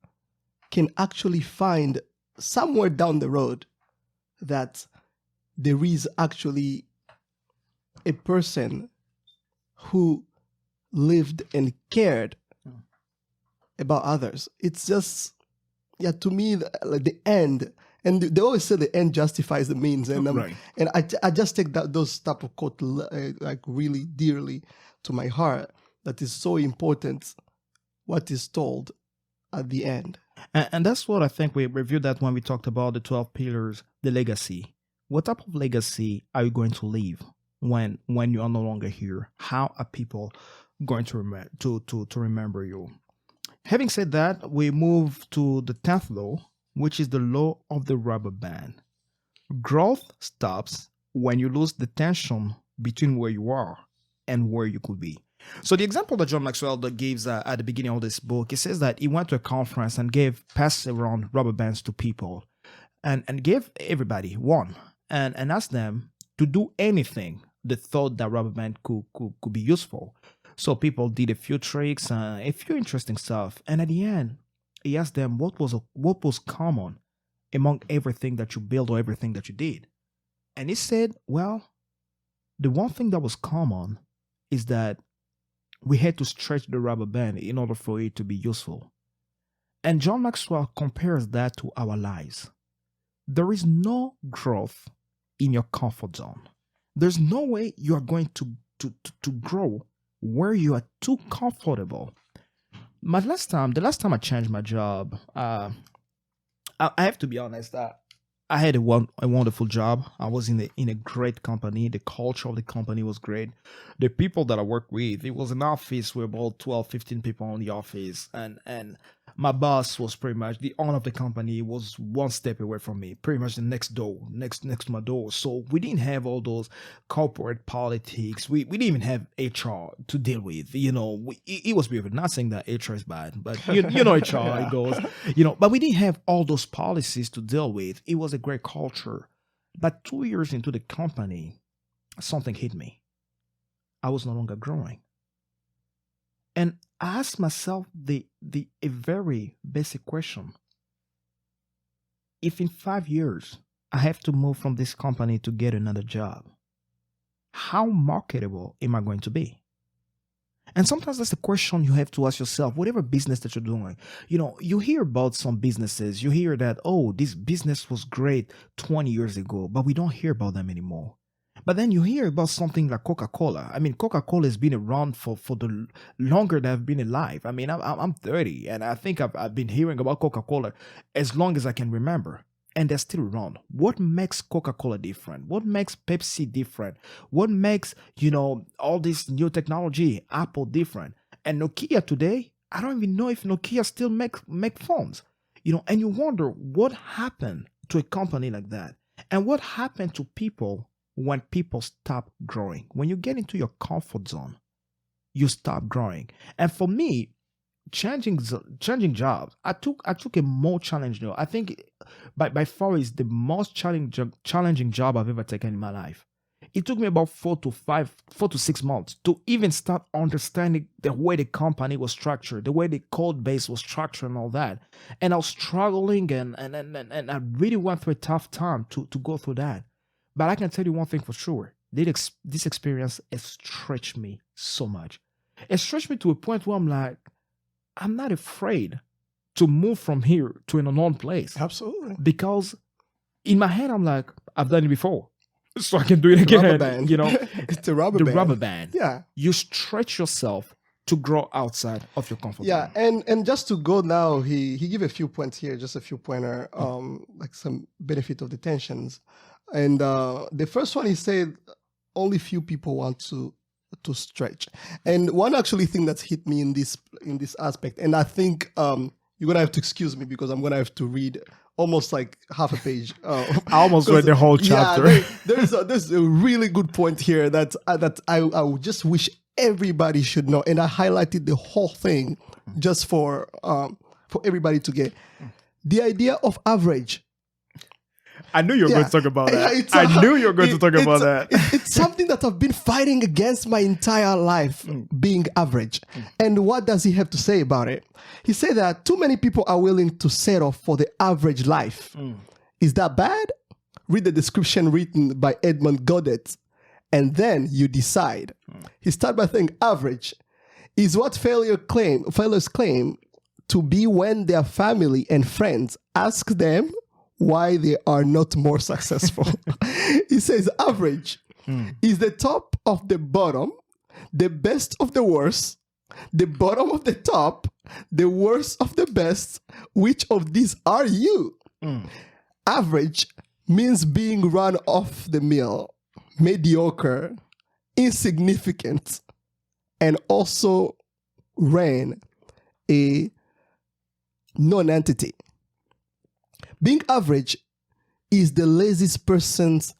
can actually find somewhere down the road that there is actually a person who lived and cared about others. It's just, to me, like the end, and they always say the end justifies the means, and and I just take those type of quote like really dearly to my heart. That is so important. What is told at the end, and that's what I think we reviewed that when we talked about the 12 pillars, the legacy. What type of legacy are you going to leave when you are no longer here? How are people going to remember you? Having said that, we move to the 10th law, which is the law of the rubber band. Growth stops when you lose the tension between where you are and where you could be. So the example that John Maxwell gives at the beginning of this book, he says that he went to a conference and passed around rubber bands to people and gave everybody one and asked them to do anything they thought that rubber band could be useful. So people did a few tricks, a few interesting stuff. And at the end, he asked them what was common among everything that you built or everything that you did. And he said, well, the one thing that was common is that we had to stretch the rubber band in order for it to be useful. And John Maxwell compares that to our lives. There is no growth in your comfort zone. There's no way you are going to grow where you are too comfortable. The last time I changed my job, I have to be honest, I had a wonderful job. I was in a great company. The culture of the company was great. The people that I worked with, it was an office with about 12, 15 people in the office. And my boss was pretty much, the owner of the company was one step away from me, pretty much the next to my door. So we didn't have all those corporate politics. We didn't even have HR to deal with. It was weird. Not saying that HR is bad, but you know HR, yeah. It goes, but we didn't have all those policies to deal with. It was a great culture. But 2 years into the company, something hit me. I was no longer growing. And I asked myself a very basic question. If in 5 years I have to move from this company to get another job, how marketable am I going to be? And sometimes that's the question you have to ask yourself, whatever business that you're doing. You hear about some businesses, you hear that, oh, this business was great 20 years ago, but we don't hear about them anymore. But then you hear about something like Coca-Cola. I mean, Coca-Cola has been around for the longer that I've been alive. I mean, I'm 30, and I think I've been hearing about Coca-Cola as long as I can remember. And they're still around. What makes Coca-Cola different? What makes Pepsi different? What makes, all this new technology, Apple different? And Nokia today, I don't even know if Nokia still make phones. And you wonder what happened to a company like that. And what happened to people when people stop growing. When you get into your comfort zone, you stop growing. And for me, changing jobs, I took a more challenging job. I think by far is the most challenging job I've ever taken in my life. It took me about 4 to 6 months to even start understanding the way the company was structured, the way the code base was structured and all that. And I was struggling and I really went through a tough time to go through that. But I can tell you one thing for sure. This experience has stretched me so much. It stretched me to a point where I'm like, I'm not afraid to move from here to an unknown place. Absolutely. Because in my head, I'm like, I've done it before, so I can do it again. Rubber band. It's the rubber band. Yeah. You stretch yourself to grow outside of your comfort zone. Yeah, and just to go now, he gave a few points here, just a few pointer, like some benefit of the tensions. And the first one, he said, only few people want to to stretch. And one actually thing that's hit me in this aspect, and I think you're gonna have to excuse me because I'm gonna have to read almost like half a page. I almost read the whole chapter. Yeah, there's a really good point here that I would just wish everybody should know, and I highlighted the whole thing just for everybody to get the idea of average. I knew you were going to talk about that. I knew you were going to talk about that. It's something that I've been fighting against my entire life, being average. And what does he have to say about it? He said that too many people are willing to settle for the average life. Is that bad? Read the description written by Edmund Goddard, and then you decide. He started by saying average is what failures claim to be when their family and friends ask them why they are not more successful. He says average is the top of the bottom, the best of the worst, the bottom of the top, the worst of the best. Which of these are you? Average means being run off the mill, mediocre, insignificant, and also ran a non-entity. Being average is the laziest person's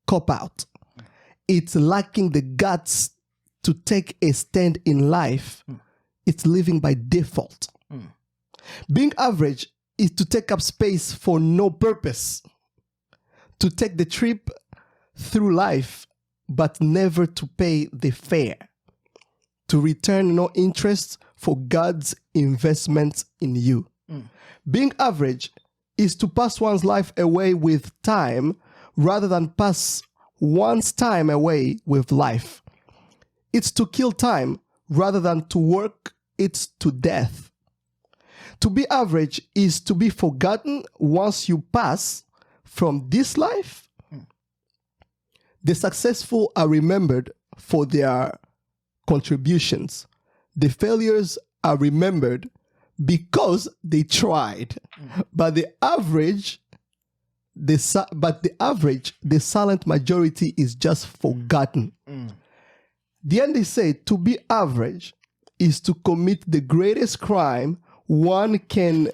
cop-out. It's lacking the guts to take a stand in life. It's living by default. Being average is to take up space for no purpose, to take the trip through life, but never to pay the fare, to return no interest for God's investment in you. Being average is to pass one's life away with time rather than pass one's time away with life. It's to kill time rather than to work it to death. To be average is to be forgotten once you pass from this life. The successful are remembered for their contributions. The failures are remembered because they tried. But the silent majority is just forgotten. The end they say to be average is to commit the greatest crime one can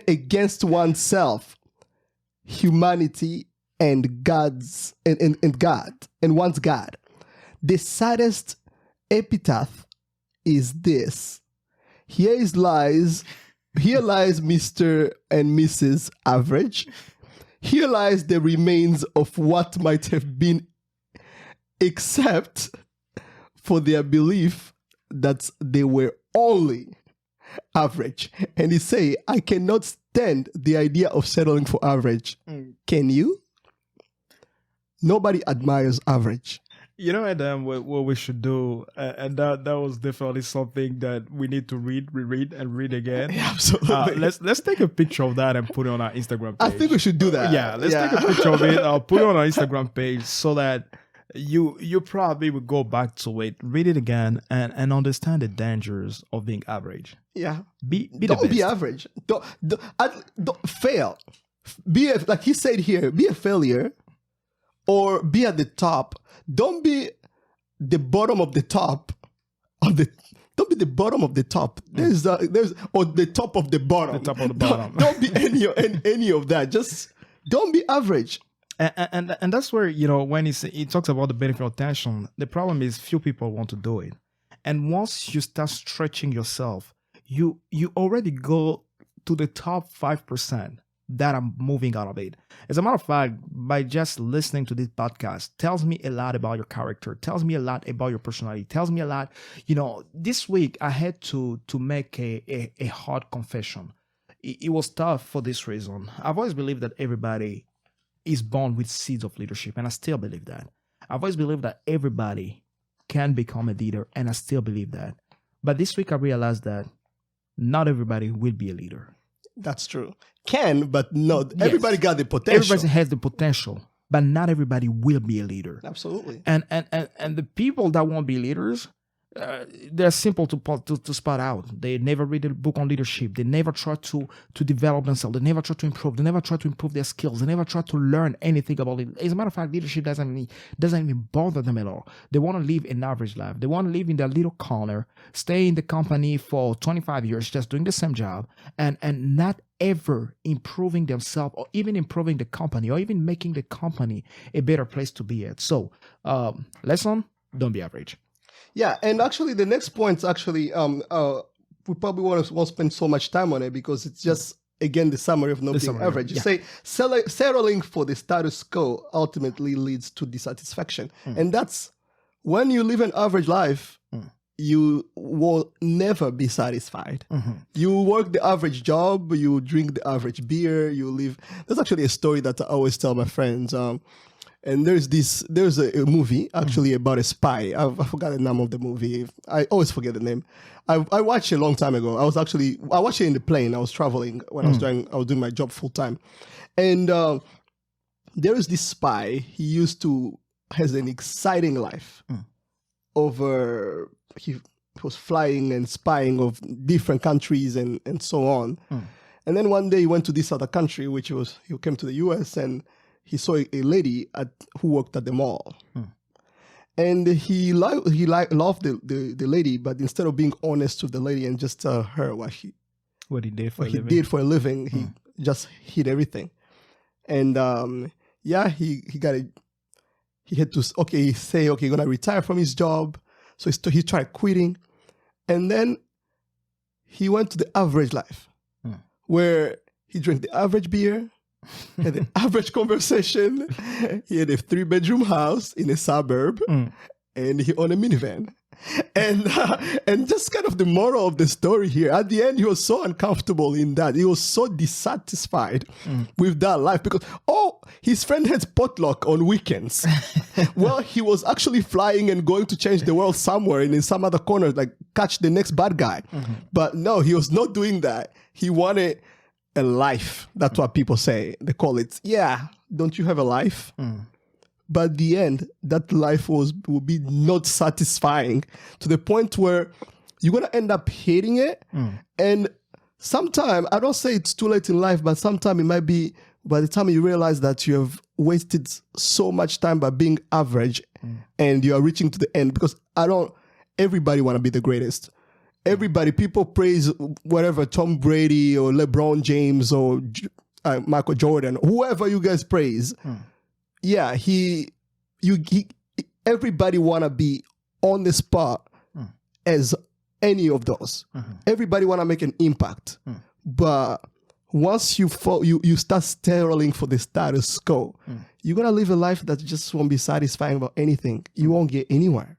against oneself, humanity, and God's and God and one's God. The saddest epitaph is this: Here lies Mr. and Mrs. Average. Here lies the remains of what might have been, except for their belief that they were only average. And he say, I cannot stand the idea of settling for average. Can you? Nobody admires average. You know, Adam, what we should do, and that was definitely something that we need to reread, and read again. Yeah, absolutely. Let's take a picture of that and put it on our Instagram page. I think we should do that. Let's take a picture of it. I'll put it on our Instagram page so that you probably will go back to it, read it again, and understand the dangers of being average. Yeah. Don't be average. Don't fail. Like he said here, be a failure or be at the top. Don't be the bottom of the top don't be the bottom of the top. There's or the top of the bottom. The top of the bottom. Don't be any of that. Just don't be average. And that's where, you know, when he talks about the benefit of attention, the problem is few people want to do it. And once you start stretching yourself, you already go to the top 5% that are moving out of it. As a matter of fact, by just listening to this podcast, tells me a lot about your character, tells me a lot about your personality, tells me a lot. You know, this week I had to make a hard confession. It was tough for this reason. I've always believed that everybody is born with seeds of leadership, and I still believe that. I've always believed that everybody can become a leader, and I still believe that. But this week I realized that not everybody will be a leader. That's true. Can, but not. Yes. Everybody got the potential. Everybody has the potential, but not everybody will be a leader. Absolutely. And the people that won't be leaders, they're simple to spot out. They never read a book on leadership. They never try to develop themselves. They never try to improve. They never try to improve their skills. They never try to learn anything about it. As a matter of fact, leadership doesn't even bother them at all. They want to live an average life. They want to live in their little corner, stay in the company for 25 years, just doing the same job, and not ever improving themselves, or even improving the company, or even making the company a better place to be at. So, lesson: don't be average. Yeah, and actually, the next point actually, we probably won't spend so much time on it because it's just again the summary of not being average. You say settling for the status quo ultimately leads to dissatisfaction, and that's when you live an average life. You will never be satisfied. You work the average job, you drink the average beer, you live. There's actually a story that I always tell my friends. And there's a movie actually about a spy. I forgot the name of the movie. I always forget the name. I watched it a long time ago. I watched it in the plane. I was traveling when I was doing my job full time. And there is this spy. He has an exciting life over. He was flying and spying of different countries and so on. And then one day he went to this other country, he came to the US, and he saw a lady who worked at the mall. And he loved the lady, but instead of being honest to the lady and just tell her what he did for a living, he just hid everything. And he had to say, you're gonna retire from his job. So he tried quitting, and then he went to the average life, where he drank the average beer, had the average conversation. He had a 3-bedroom house in a suburb, and he owned a minivan. And just kind of the moral of the story here, at the end, he was so uncomfortable in that. He was so dissatisfied with that life because, his friend had potluck on weekends. Well, he was actually flying and going to change the world somewhere and in some other corner, like catch the next bad guy. But no, he was not doing that. He wanted a life. That's what people say. They call it, don't you have a life? But at the end, that life will be not satisfying to the point where you're going to end up hating it. And sometime, I don't say it's too late in life, but sometime it might be by the time you realize that you have wasted so much time by being average and you are reaching to the end, because everybody want to be the greatest. Everybody, people praise whatever, Tom Brady or LeBron James or Michael Jordan, whoever you guys praise. Yeah, everybody want to be on the spot as any of those. Everybody want to make an impact. But once you start settling for the status quo, you're going to live a life that just won't be satisfying about anything. You won't get anywhere.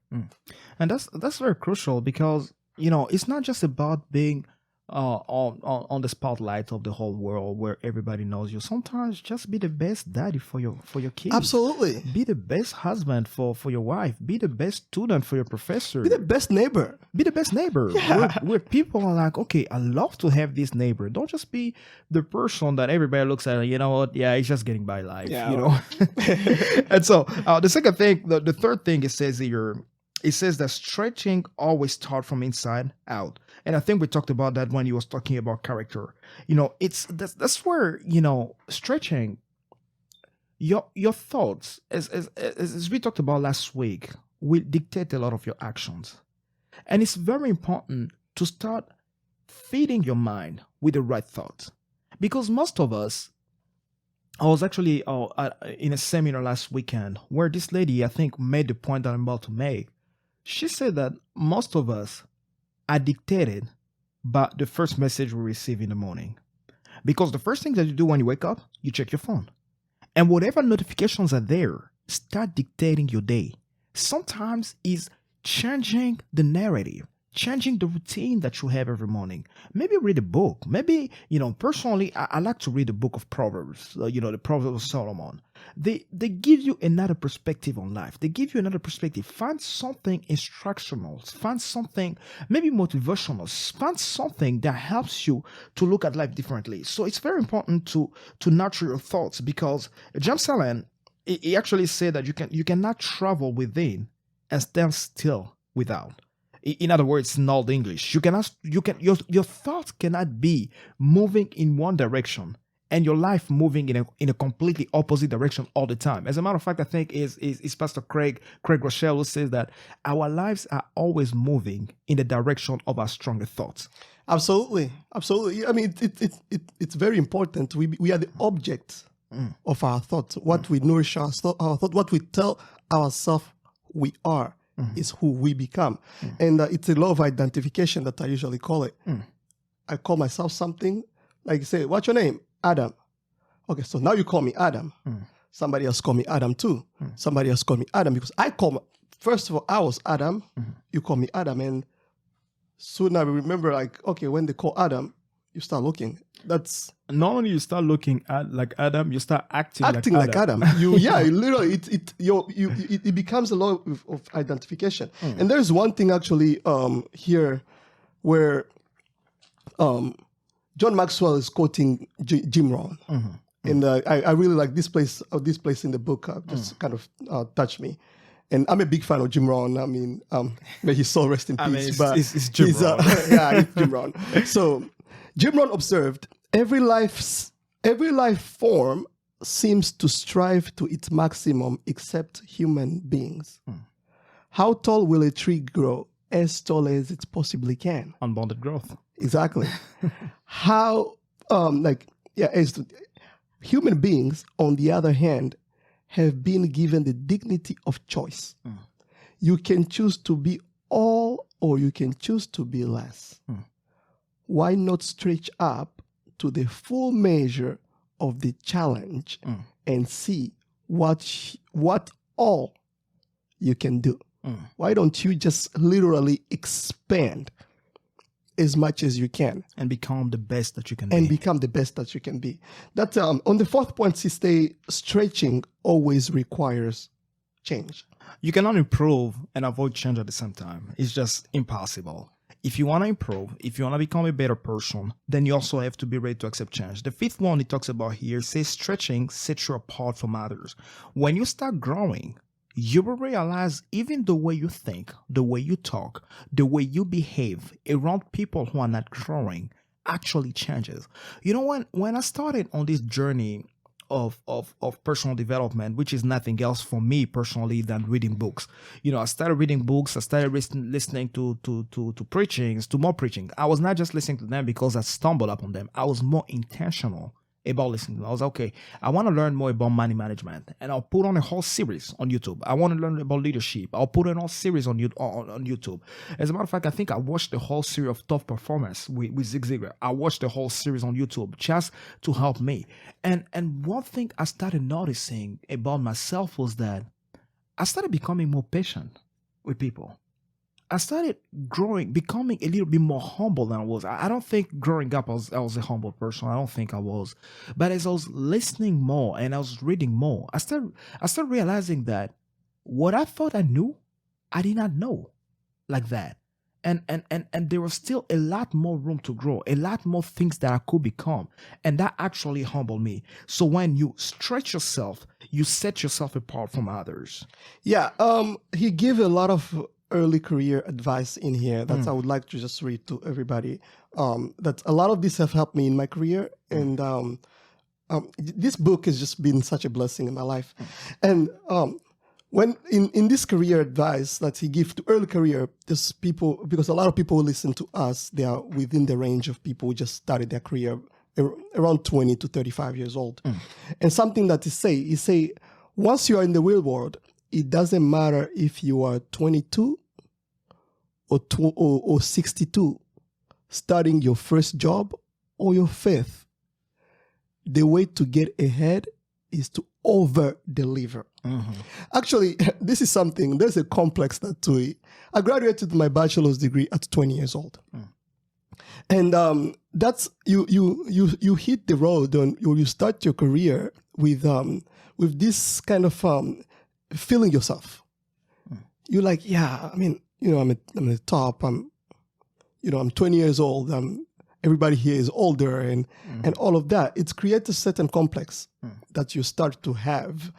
And that's very crucial because, it's not just about being on the spotlight of the whole world where everybody knows you. Sometimes just be the best daddy for your kids. Absolutely. Be the best husband for your wife. Be the best student for your professor. Be the best neighbor. Be the best neighbor. Yeah. Where people are like, okay, I love to have this neighbor. Don't just be the person that everybody looks at, you know what? Yeah, he's just getting by life, And so the second thing, the third thing it says here, it says that stretching always starts from inside out. And I think we talked about that when you was talking about character. That's where, stretching your thoughts, as we talked about last week, will dictate a lot of your actions. And it's very important to start feeding your mind with the right thoughts. Because most of us, I was actually in a seminar last weekend where this lady, I think, made the point that I'm about to make. She said that most of us are dictated by the first message we receive in the morning. Because the first thing that you do when you wake up, you check your phone. And whatever notifications are there, start dictating your day. Sometimes it's changing the narrative, changing the routine that you have every morning. Maybe read a book. Maybe, personally, I like to read the book of Proverbs, the Proverbs of Solomon. They give you another perspective on life. They give you another perspective. Find something instructional. Find something maybe motivational. Find something that helps you to look at life differently. So it's very important to nurture your thoughts, because John Maxwell, he actually said that you cannot travel within and stand still without. In other words, in old English, your thoughts cannot be moving in one direction and your life moving in a completely opposite direction all the time. As a matter of fact, I think is Pastor Craig Rochelle who says that our lives are always moving in the direction of our stronger thoughts. Absolutely. I mean, it's very important. We are the object of our thoughts. What we nourish our thought, what we tell ourselves we are, is who we become. And it's a law of identification that I usually call it. I call myself something, like say, what's your name? Adam. Okay, so now you call me Adam. Somebody else call me Adam too. Somebody else call me Adam because first of all, I was Adam. You call me Adam. And soon I remember, like, okay, when they call Adam, you start looking. That's not only you start looking at like Adam, you start acting like Adam. Literally, it becomes a law of identification. And there's one thing actually here where John Maxwell is quoting Jim Rohn, and I really like this place in the book. Just kind of touched me. And I'm a big fan of Jim Rohn. I mean, may his soul rest in peace. It's Jim Rohn. It's Jim Rohn. So Jim Rohn observed, every life form seems to strive to its maximum except human beings. How tall will a tree grow? As tall as it possibly can. Unbounded growth. Exactly. How, human beings, on the other hand, have been given the dignity of choice. You can choose to be all or you can choose to be less. Why not stretch up to the full measure of the challenge and see what all you can do? Why don't you just literally expand as much as you can and become the best that you can be? That on the fourth point, he say stretching always requires change. You cannot improve and avoid change at the same time. It's just impossible. If you want to improve, if you want to become a better person, then you also have to be ready to accept change. The fifth one he talks about here says stretching sets you apart from others. When you start growing, you will realize even the way you think, the way you talk, the way you behave around people who are not growing actually changes. You know, when I started on this journey of personal development, which is nothing else for me personally than reading books. You know, I started reading books, I started listening to preachings, to more preaching. I was not just listening to them because I stumbled upon them. I was more intentional about listening to them. I was okay, I want to learn more about money management, and I'll put on a whole series on YouTube. I want to learn about leadership. I'll put on a whole series on YouTube. As a matter of fact, I think I watched the whole series of Tough Performance with Zig Ziglar. I watched the whole series on YouTube just to help me. And one thing I started noticing about myself was that I started becoming more patient with people. I started becoming a little bit more humble than I was. I don't think growing up I was a humble person. I don't think I was. But as I was listening more and I was reading more, I started realizing that what I thought I knew, I did not know like that. And there was still a lot more room to grow, a lot more things that I could become. And that actually humbled me. So when you stretch yourself, you set yourself apart from others. Yeah. He gave a lot of early career advice in here that I would like to just read to everybody. That a lot of this have helped me in my career, and this book has just been such a blessing in my life. And when in this career advice that he gives to early career, there's people, because a lot of people who listen to us, they are within the range of people who just started their career around 20 to 35 years old. And something that he say, once you are in the real world, it doesn't matter if you are 22 or 62, starting your first job or your fifth. The way to get ahead is to over-deliver. Actually, this is something, there's a complex that to it. I graduated my bachelor's degree at 20 years old. And that's, you hit the road, and you start your career with this kind of feeling yourself. You're like, yeah, I mean, you know, I'm at the top. I'm 20 years old. Everybody here is older, and all of that. It's created a certain complex that you start to have.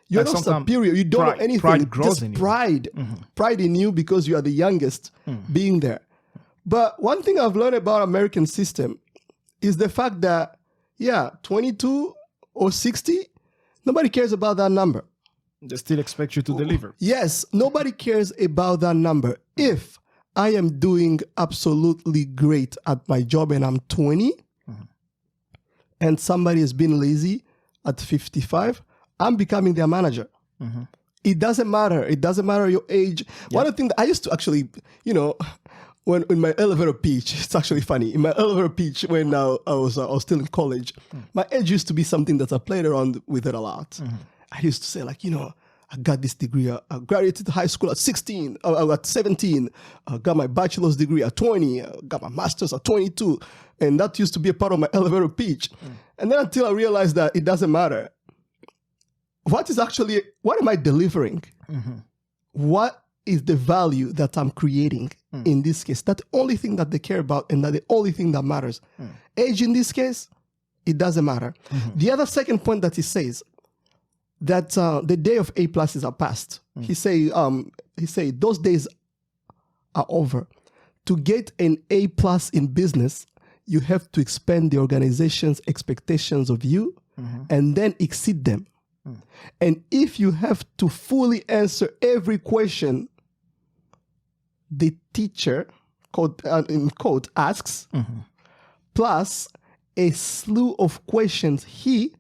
You're Like not sometimes superior. You don't know anything. pride grows Just in you. pride. Pride in you because you are the youngest being there. But one thing I've learned about American system is the fact that, 22 or 60, nobody cares about that number. They still expect you to deliver. Yes, nobody cares about that number. If I am doing absolutely great at my job and I'm 20, and somebody has been lazy at 55, I'm becoming their manager. It doesn't matter. It doesn't matter your age. One of the things that I used to actually, when in my elevator pitch, it's actually funny. In my elevator pitch, when I was still in college, my age used to be something that I played around with it a lot. I used to say like, I got this degree. I graduated high school at 16. At 17. I got my bachelor's degree at 20. I got my master's at 22. And that used to be a part of my elevator pitch. And then until I realized that it doesn't matter. What am I delivering? What is the value that I'm creating in this case? That's the only thing that they care about and that's the only thing that matters. Age in this case, it doesn't matter. The other second point that he says, that the day of A pluses are past. He say those days are over. To get an A plus in business, you have to expand the organization's expectations of you and then exceed them. And if you have to fully answer every question the teacher, in quote, asks, plus a slew of questions he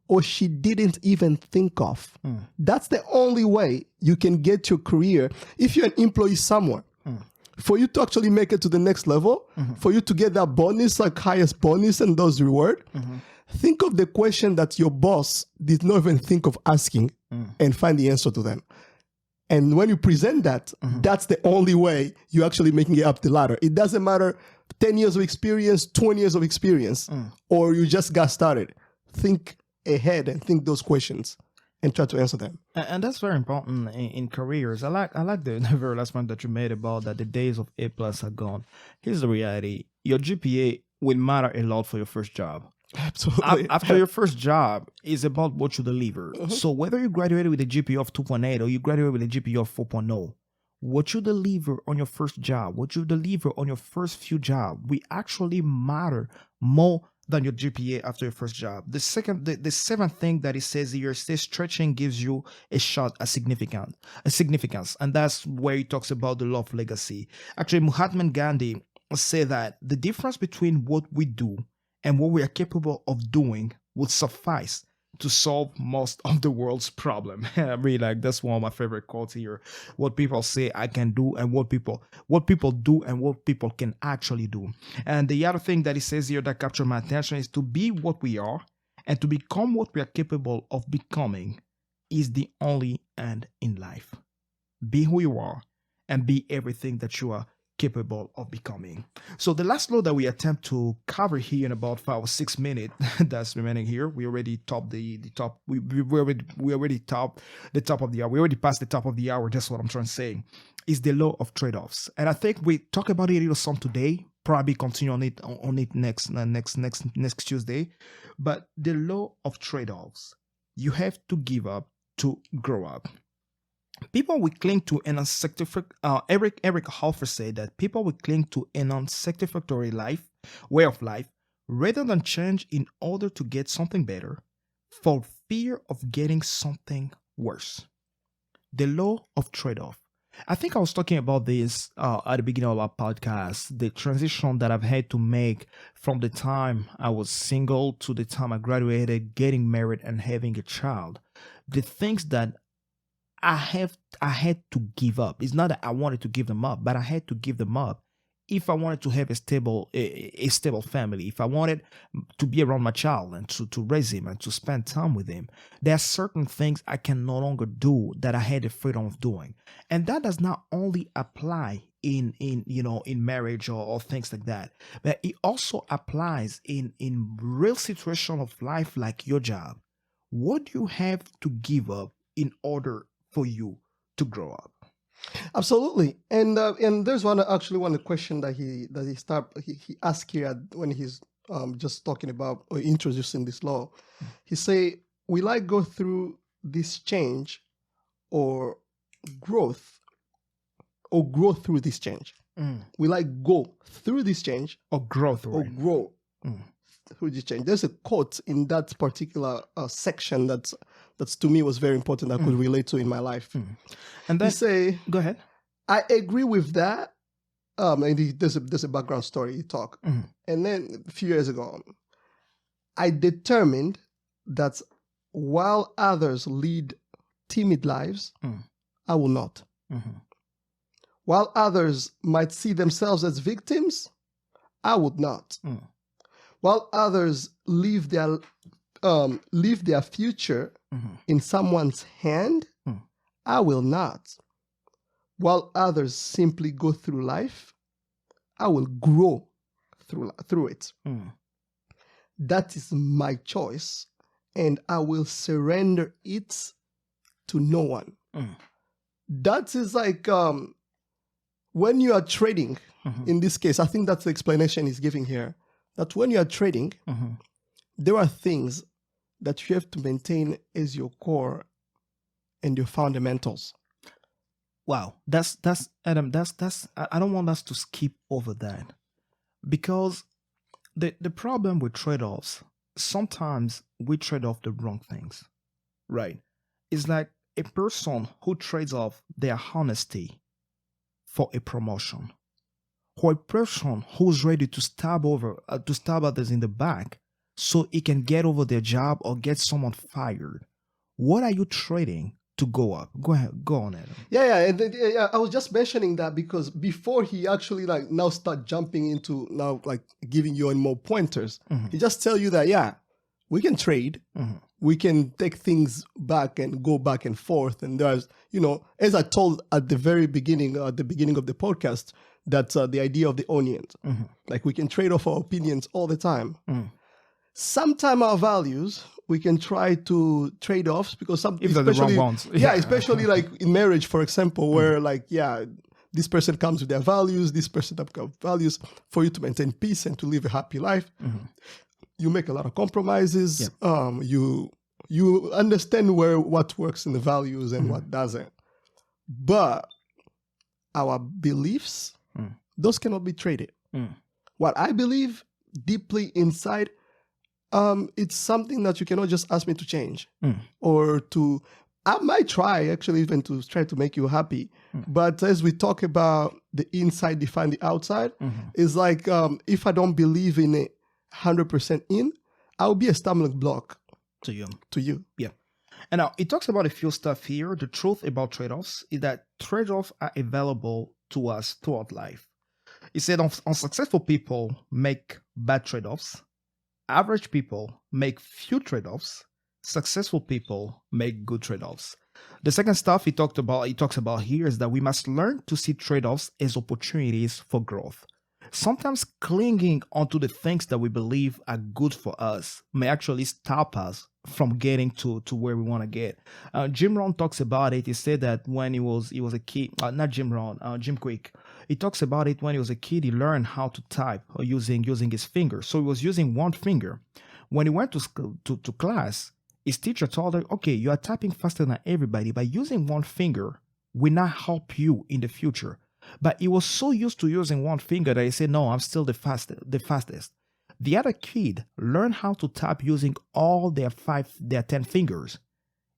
or she didn't even think of. That's the only way you can get your career. If you're an employee somewhere, for you to actually make it to the next level, for you to get that bonus, like highest bonus and those reward, think of the question that your boss did not even think of asking and find the answer to them. And when you present that, that's the only way you're actually making it up the ladder. It doesn't matter 10 years of experience, 20 years of experience, or you just got started. Think ahead and think those questions and try to answer them. And that's very important in careers. I like the very last point that you made about that the days of A plus are gone. Here's the reality. Your GPA will matter a lot for your first job. Absolutely. After your first job is about what you deliver. So whether you graduated with a GPA of 2.8 or you graduated with a GPA of 4.0, what you deliver on your first job, what you deliver on your first few jobs, will actually matter more than your GPA after your first job. The seventh thing that it says here, says stretching gives you a shot at significance. And that's where he talks about the law of legacy. Actually, Mahatma Gandhi said that the difference between what we do and what we are capable of doing would suffice to solve most of the world's problem. I really like, that's one of my favorite quotes here. What people say I can do and what people do and what people can actually do. And the other thing that he says here that captured my attention is to be what we are and to become what we are capable of becoming is the only end in life. Be who you are and be everything that you are capable of becoming. So the last law that we attempt to cover here in about 5 or 6 minutes that's remaining here, we already topped the top. We already topped the top of the hour. We already passed the top of the hour. That's what I'm trying to say. Is the law of trade-offs, and I think we talk about it a little some today. Probably continue on it next Tuesday. But the law of trade-offs, you have to give up to grow up. People will cling to an Eric Hoffer said that people will cling to an unsatisfactory way of life rather than change in order to get something better for fear of getting something worse. The law of trade-off. I think I was talking about this at the beginning of our podcast, the transition that I've had to make from the time I was single to the time I graduated, getting married and having a child. The things that I had to give up. It's not that I wanted to give them up, but I had to give them up if I wanted to have a stable family, if I wanted to be around my child and to raise him and to spend time with him. There are certain things I can no longer do that I had the freedom of doing. And that does not only apply in marriage or things like that, but it also applies in real situation of life like your job. What do you have to give up in order for you to grow up? Absolutely, and there's one question that he asked here when he's just talking about or introducing this law. He say, will I go through this change or growth or grow through this change. We like go through this change or grow through or it. grow through this change. There's a quote in that particular section that's to me was very important. I could relate to in my life. And then you say, go ahead. I agree with that. And there's a background story you talk. And then a few years ago, I determined that while others lead timid lives, I will not. While others might see themselves as victims, I would not. While others leave their future in someone's hand, I will not. While others simply go through life, I will grow through it. That is my choice, and I will surrender it to no one. That is like when you are trading, in this case, I think that's the explanation he's giving here, that when you are trading, there are things that you have to maintain as your core and your fundamentals. Wow, that's Adam. That's I don't want us to skip over that, because the problem with trade-offs, sometimes we trade off the wrong things, right? It's like a person who trades off their honesty for a promotion, or a person who's ready to stab others in the back so he can get over their job or get someone fired. What are you trading to go up? Go ahead, go on, Adam. Yeah. I was just mentioning that because before he actually like now start jumping into now like giving you more pointers, he just tell you that we can trade, we can take things back and go back and forth, and there's as I told at the very beginning, at the beginning of the podcast, that's the idea of the onion. Like we can trade off our opinions all the time. Sometimes our values we can try to trade offs because some if they're the wrong ones. Especially like in marriage, for example, where this person comes with their values, this person comes with values. For you to maintain peace and to live a happy life, you make a lot of compromises. You understand what works in the values and what doesn't. But our beliefs, those cannot be traded. What I believe deeply inside, it's something that you cannot just ask me to change or to. I might try actually even to try to make you happy, but as we talk about the inside define the outside, it's like if I don't believe in it 100% in, I'll be a stumbling block to you. Yeah. And now it talks about a few stuff here. The truth about trade-offs is that trade-offs are available to us throughout life. It said unsuccessful people make bad trade-offs. Average people make few trade-offs. Successful people make good trade-offs. The second stuff he talks about here is that we must learn to see trade-offs as opportunities for growth. Sometimes clinging onto the things that we believe are good for us may actually stop us from getting to where we want to get. Jim Rohn talks about it. He said that when he was a kid, not Jim Rohn, Jim Quick. He talks about it when he was a kid. He learned how to type using his fingers. So he was using one finger. When he went to school, to class, his teacher told him, "Okay, you are typing faster than everybody. By using one finger will not help you in the future." But he was so used to using one finger that he said, "No, I'm still the fastest." The other kid learned how to type using all their 10 fingers.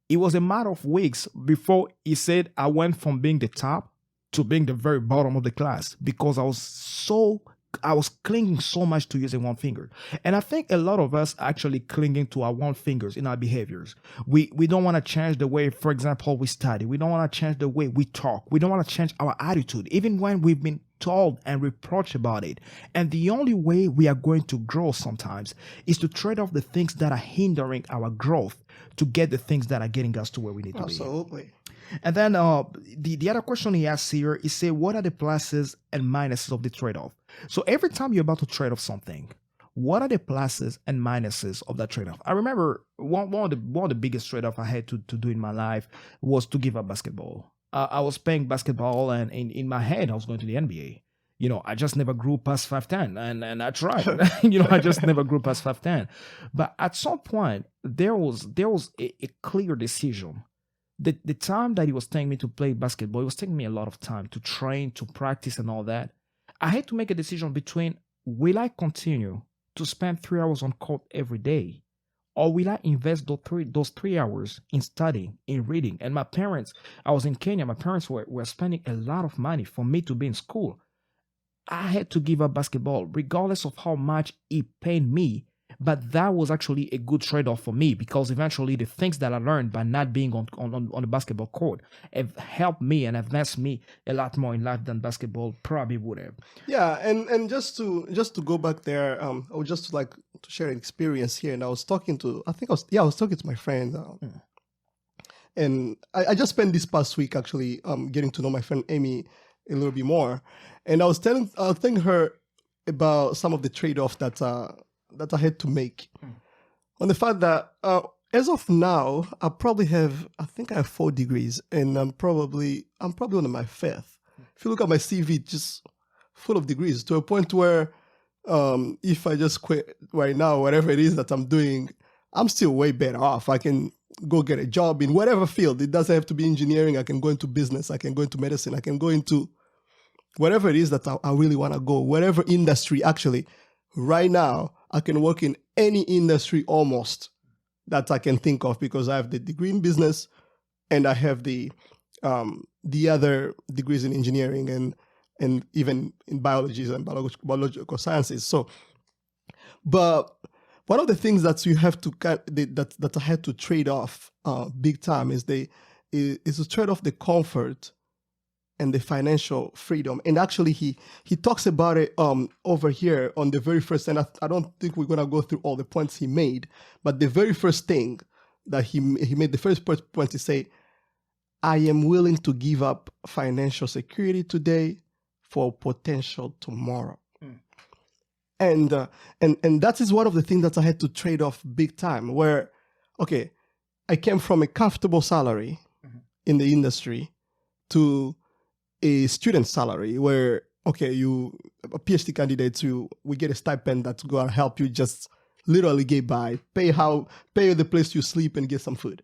It was a matter of weeks before he said, "I went from being the top to being the very bottom of the class because I was clinging so much to using one finger." And I think a lot of us actually clinging to our one fingers in our behaviors. We don't want to change the way, for example, we study. We don't want to change the way we talk. We don't want to change our attitude, even when we've been told and reproached about it. And the only way we are going to grow sometimes is to trade off the things that are hindering our growth to get the things that are getting us to where we need to be. Absolutely. And then the other question he asks here is, say, what are the pluses and minuses of the trade-off? So every time you're about to trade off something, what are the pluses and minuses of that trade-off? I remember one of the biggest trade-off I had to do in my life was to give up basketball. I was playing basketball, and in my head, I was going to the NBA. I just never grew past 5'10", and I tried. I just never grew past 5'10". But at some point, there was a clear decision. The time that he was taking me to play basketball, it was taking me a lot of time to train, to practice, and all that. I had to make a decision between, will I continue to spend 3 hours on court every day, or will I invest those 3 hours in studying, in reading? And my parents, I was in Kenya, my parents were spending a lot of money for me to be in school. I had to give up basketball, regardless of how much it pained me. But that was actually a good trade-off for me, because eventually the things that I learned by not being on the basketball court have helped me and advanced me a lot more in life than basketball probably would have. Yeah, and just to go back there, I would just like to share an experience here. And I was talking to, I was talking to my friend, and I just spent this past week actually getting to know my friend Amy a little bit more, and I was telling her about some of the trade-offs that I had to make on the fact that as of now, I think I have 4 degrees, and I'm probably on my 5th. If you look at my CV, it's just full of degrees, to a point where if I just quit right now, whatever it is that I'm doing, I'm still way better off. I can go get a job in whatever field. It doesn't have to be engineering. I can go into business. I can go into medicine. I can go into whatever it is that I really want to go, whatever industry. Actually, right now, I can work in any industry almost that I can think of, because I have the degree in business and I have the other degrees in engineering and even in biology and biological sciences. So, but one of the things that you have to that I had to trade off big time is to trade off the comfort and the financial freedom. And actually he talks about it over here on the very first, and I don't think we're gonna go through all the points he made, but the very first thing that he made, the first point, he say, I am willing to give up financial security today for potential tomorrow. And that is one of the things that I had to trade off big time, where, okay, I came from a comfortable salary in the industry to a student salary where, okay, you, a PhD candidate, we get a stipend that's going to help you just literally get by, pay the place you sleep and get some food.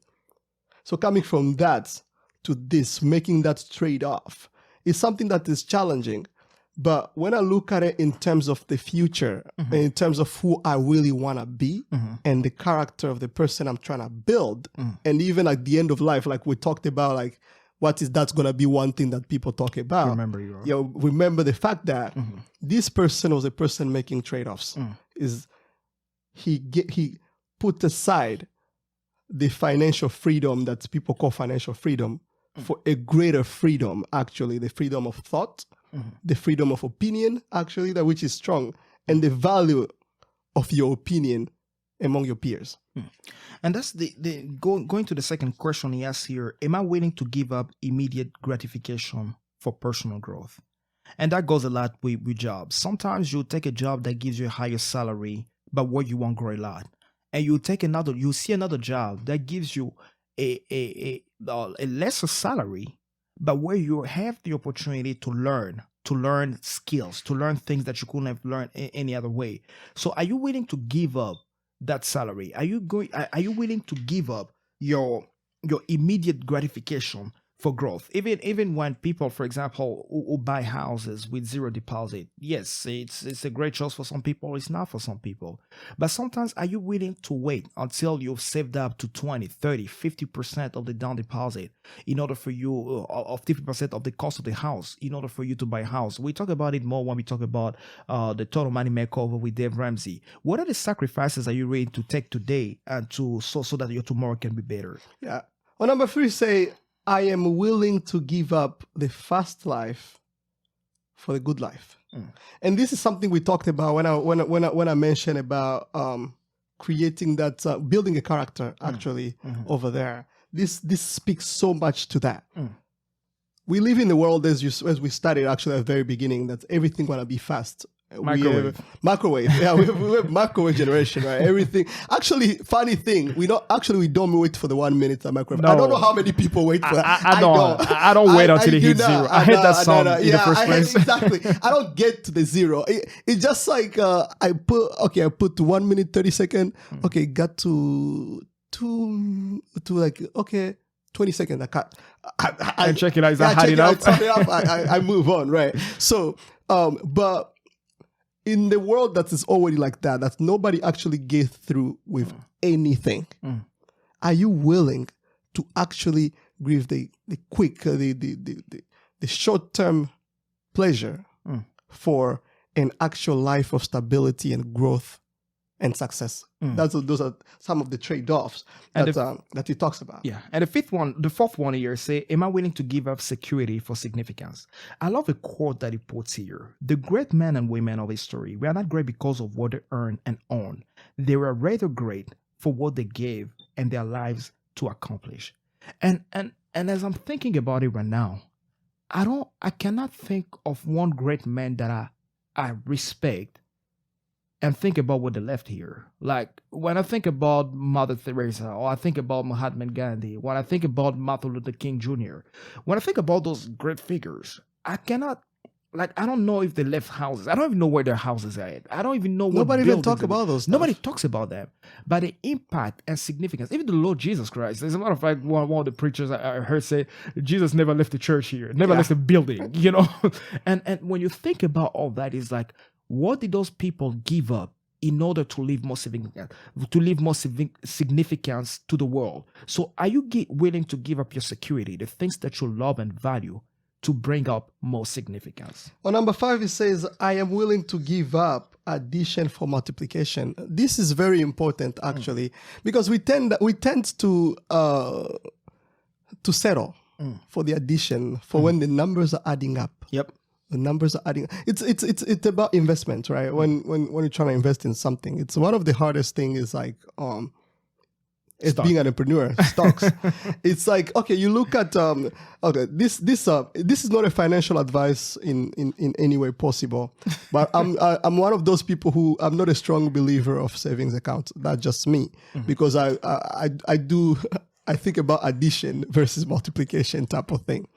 So coming from that to this, making that trade-off is something that is challenging. But when I look at it in terms of the future, in terms of who I really want to be and the character of the person I'm trying to build, and even at the end of life, like we talked about, like, what is that's going to be one thing that people talk about. Remember the fact that this person was a person making trade-offs. Is he put aside the financial freedom that people call financial freedom for a greater freedom, actually, the freedom of thought, the freedom of opinion, actually, that which is strong, and the value of your opinion among your peers. And that's going to the second question he asks here. Am I willing to give up immediate gratification for personal growth? And that goes a lot with jobs. Sometimes you take a job that gives you a higher salary, but where you won't grow a lot. And you see another job that gives you a lesser salary, but where you have the opportunity to learn skills, to learn things that you couldn't have learned any other way. So are you willing to give up that salary? Are you willing to give up your immediate gratification for growth? Even when people, for example, who buy houses with zero deposit, yes, it's a great choice for some people, it's not for some people. But sometimes, are you willing to wait until you've saved up to 20, 30, 50% of the down deposit in order for you, of 50% of the cost of the house, in order for you to buy a house? We talk about it more when we talk about the Total Money Makeover with Dave Ramsey. What are the sacrifices are you ready to take today and so that your tomorrow can be better? Yeah. Well, number 3, say, I am willing to give up the fast life for the good life. And this is something we talked about when I mentioned about creating that, building a character, actually, over there. This speaks so much to that. We live in the world, as we studied actually at the very beginning, that everything gonna be fast. Microwave. Microwave. Yeah, we have microwave generation, right? Everything. Actually, funny thing, we don't wait for the 1 minute microwave. No. I don't know how many people wait for that. I don't wait until it hits zero. I hate that song in the first place. Exactly. I don't get to the zero. It's just like I put 1 minute 30 second. Okay, got to like 20 seconds. I check it out. Is that hot enough? I move on, right? So, but in the world that is already like that nobody actually gets through with anything, are you willing to actually give the quick, the short-term pleasure for an actual life of stability and growth and success? Those are some of the trade-offs that he talks about. Yeah. And the fourth one here say, am I willing to give up security for significance? I love a quote that he puts here. The great men and women of history were not great because of what they earned and owned. They were rather great for what they gave and their lives to accomplish. And as I'm thinking about it right now, I cannot think of one great man that I respect and think about what they left here. Like when I think about Mother Teresa, or I think about Mahatma Gandhi, when I think about Martin Luther King Jr., when I think about those great figures, I don't know if they left houses. I don't even know where their houses are at. I don't even know what Nobody even talk about those stuff. Nobody talks about them. But the impact and significance, even the Lord Jesus Christ. As a matter of fact, one of the preachers I heard say, Jesus never left the church here, never left the building, And when you think about all that, it's like, what did those people give up in order to leave more significance to the world? So are you willing to give up your security, the things that you love and value, to bring up more significance? On number 5, it says, I am willing to give up addition for multiplication. This is very important, actually, because we tend to settle for the addition for when the numbers are adding up. Yep. The numbers are adding. It's about investment, right? When you're trying to invest in something, it's one of the hardest thing is like it's being an entrepreneur. Stocks. It's like, okay, you look at this is not a financial advice in any way possible, but I'm one of those people who I'm not a strong believer of savings accounts. That's just me, because I think about addition versus multiplication type of thing.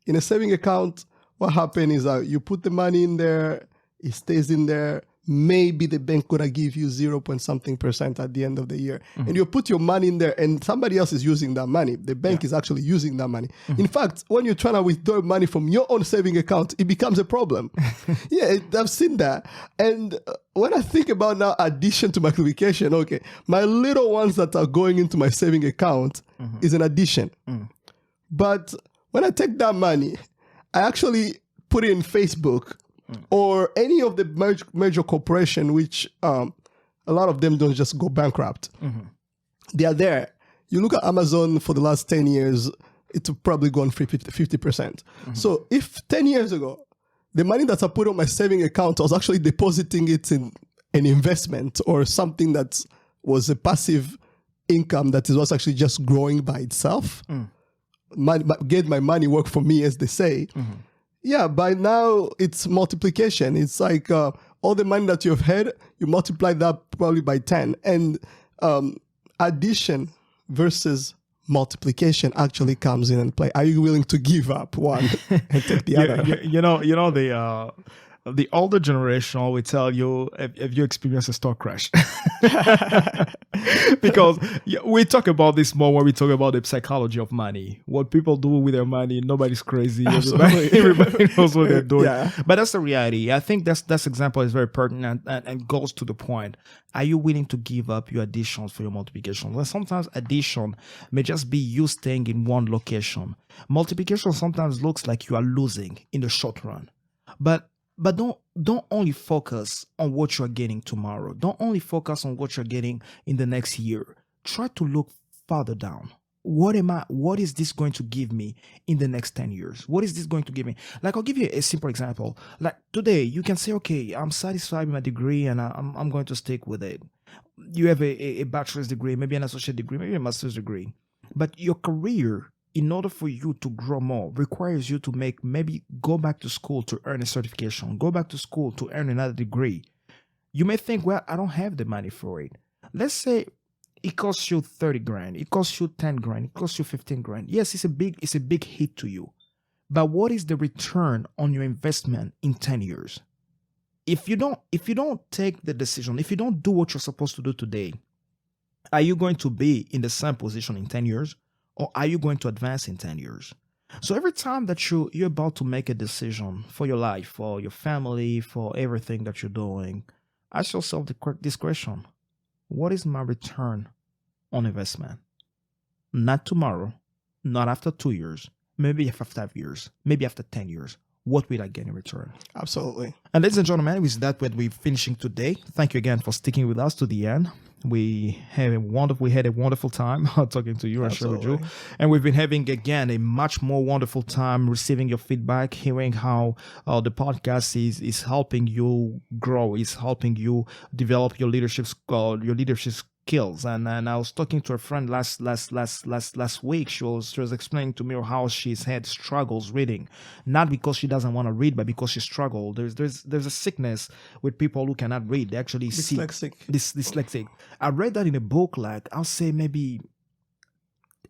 In a saving account, what happens is that you put the money in there, it stays in there. Maybe the bank gonna give you 0.something% at the end of the year. And you put your money in there and somebody else is using that money. The bank is actually using that money. In fact, when you're trying to withdraw money from your own saving account, it becomes a problem. I've seen that. And when I think about now addition to multiplication, okay, my little ones that are going into my saving account is an addition. But when I take that money, I actually put it in Facebook or any of the major corporation, which a lot of them don't just go bankrupt. They are there. You look at Amazon for the last 10 years, it's probably gone 50%. So if 10 years ago, the money that I put on my saving account, I was actually depositing it in an investment or something that was a passive income that was actually just growing by itself. Get my money work for me, as they say. By now it's multiplication. It's like all the money that you've had, you multiply that probably by 10. And addition versus multiplication actually comes in and play. Are you willing to give up one and take the other? The older generation will tell you if you experience a stock crash. Because we talk about this more when we talk about the psychology of money. What people do with their money, nobody's crazy. Everybody knows what they're doing. But that's the reality. I think that example is very pertinent and goes to the point. Are you willing to give up your additions for your multiplication? Well, sometimes addition may just be you staying in one location. Multiplication sometimes looks like you are losing in the short run. But don't only focus on what you're getting tomorrow. Don't only focus on what you're getting in the next year. Try to look farther down. What is this going to give me in the next 10 years? What is this going to give me? Like, I'll give you a simple example. Like today, you can say, okay, I'm satisfied with my degree and I'm going to stick with it. You have a bachelor's degree, maybe an associate degree, maybe a master's degree. But your career in order for you to grow more, requires you to maybe go back to school to earn a certification, go back to school to earn another degree. You may think, well, I don't have the money for it. Let's say it costs you 30 grand, it costs you 10 grand, it costs you 15 grand. Yes, it's a big hit to you. But what is the return on your investment in 10 years? If you don't take the decision, if you don't do what you're supposed to do today, are you going to be in the same position in 10 years? Or are you going to advance in 10 years? So every time that you're about to make a decision for your life, for your family, for everything that you're doing, ask yourself this question. What is my return on investment? Not tomorrow, not after 2 years, maybe after 5 years, maybe after 10 years. What will I get in return? Absolutely. And ladies and gentlemen, with that, we're finishing today. Thank you again for sticking with us to the end. We had a wonderful time talking to you and sharing with you. And we've been having, again, a much more wonderful time receiving your feedback, hearing how the podcast is helping you grow, is helping you develop your leadership skills. And I was talking to a friend last week. She was explaining to me how she's had struggles reading, not because she doesn't want to read, but because she struggled. There's a sickness with people who cannot read. They actually dyslexic. I read that in a book, like I'll say maybe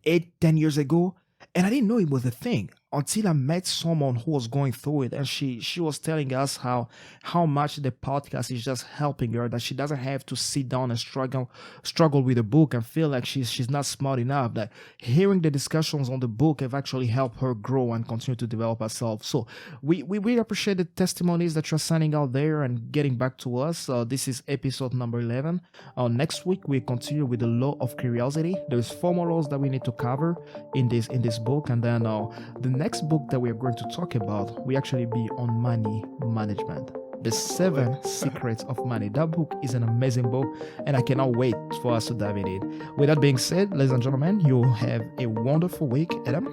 8-10 years ago, and I didn't know it was a thing until I met someone who was going through it, and she was telling us how much the podcast is just helping her, that she doesn't have to sit down and struggle with a book and feel like she's not smart enough, that hearing the discussions on the book have actually helped her grow and continue to develop herself. So we really appreciate the testimonies that you're sending out there and getting back to us. This is episode number 11. Next week we continue with the law of curiosity. There's 4 more laws that we need to cover in this book, and then the next book that we are going to talk about will actually be on money management. The 7 Secrets of Money. That book is an amazing book, and I cannot wait for us to dive in it. With that being said, ladies and gentlemen, you have a wonderful week. Adam?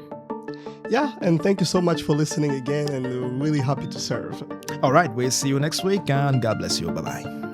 Yeah, and thank you so much for listening again, and we're really happy to serve. All right, we'll see you next week, and God bless you. Bye-bye.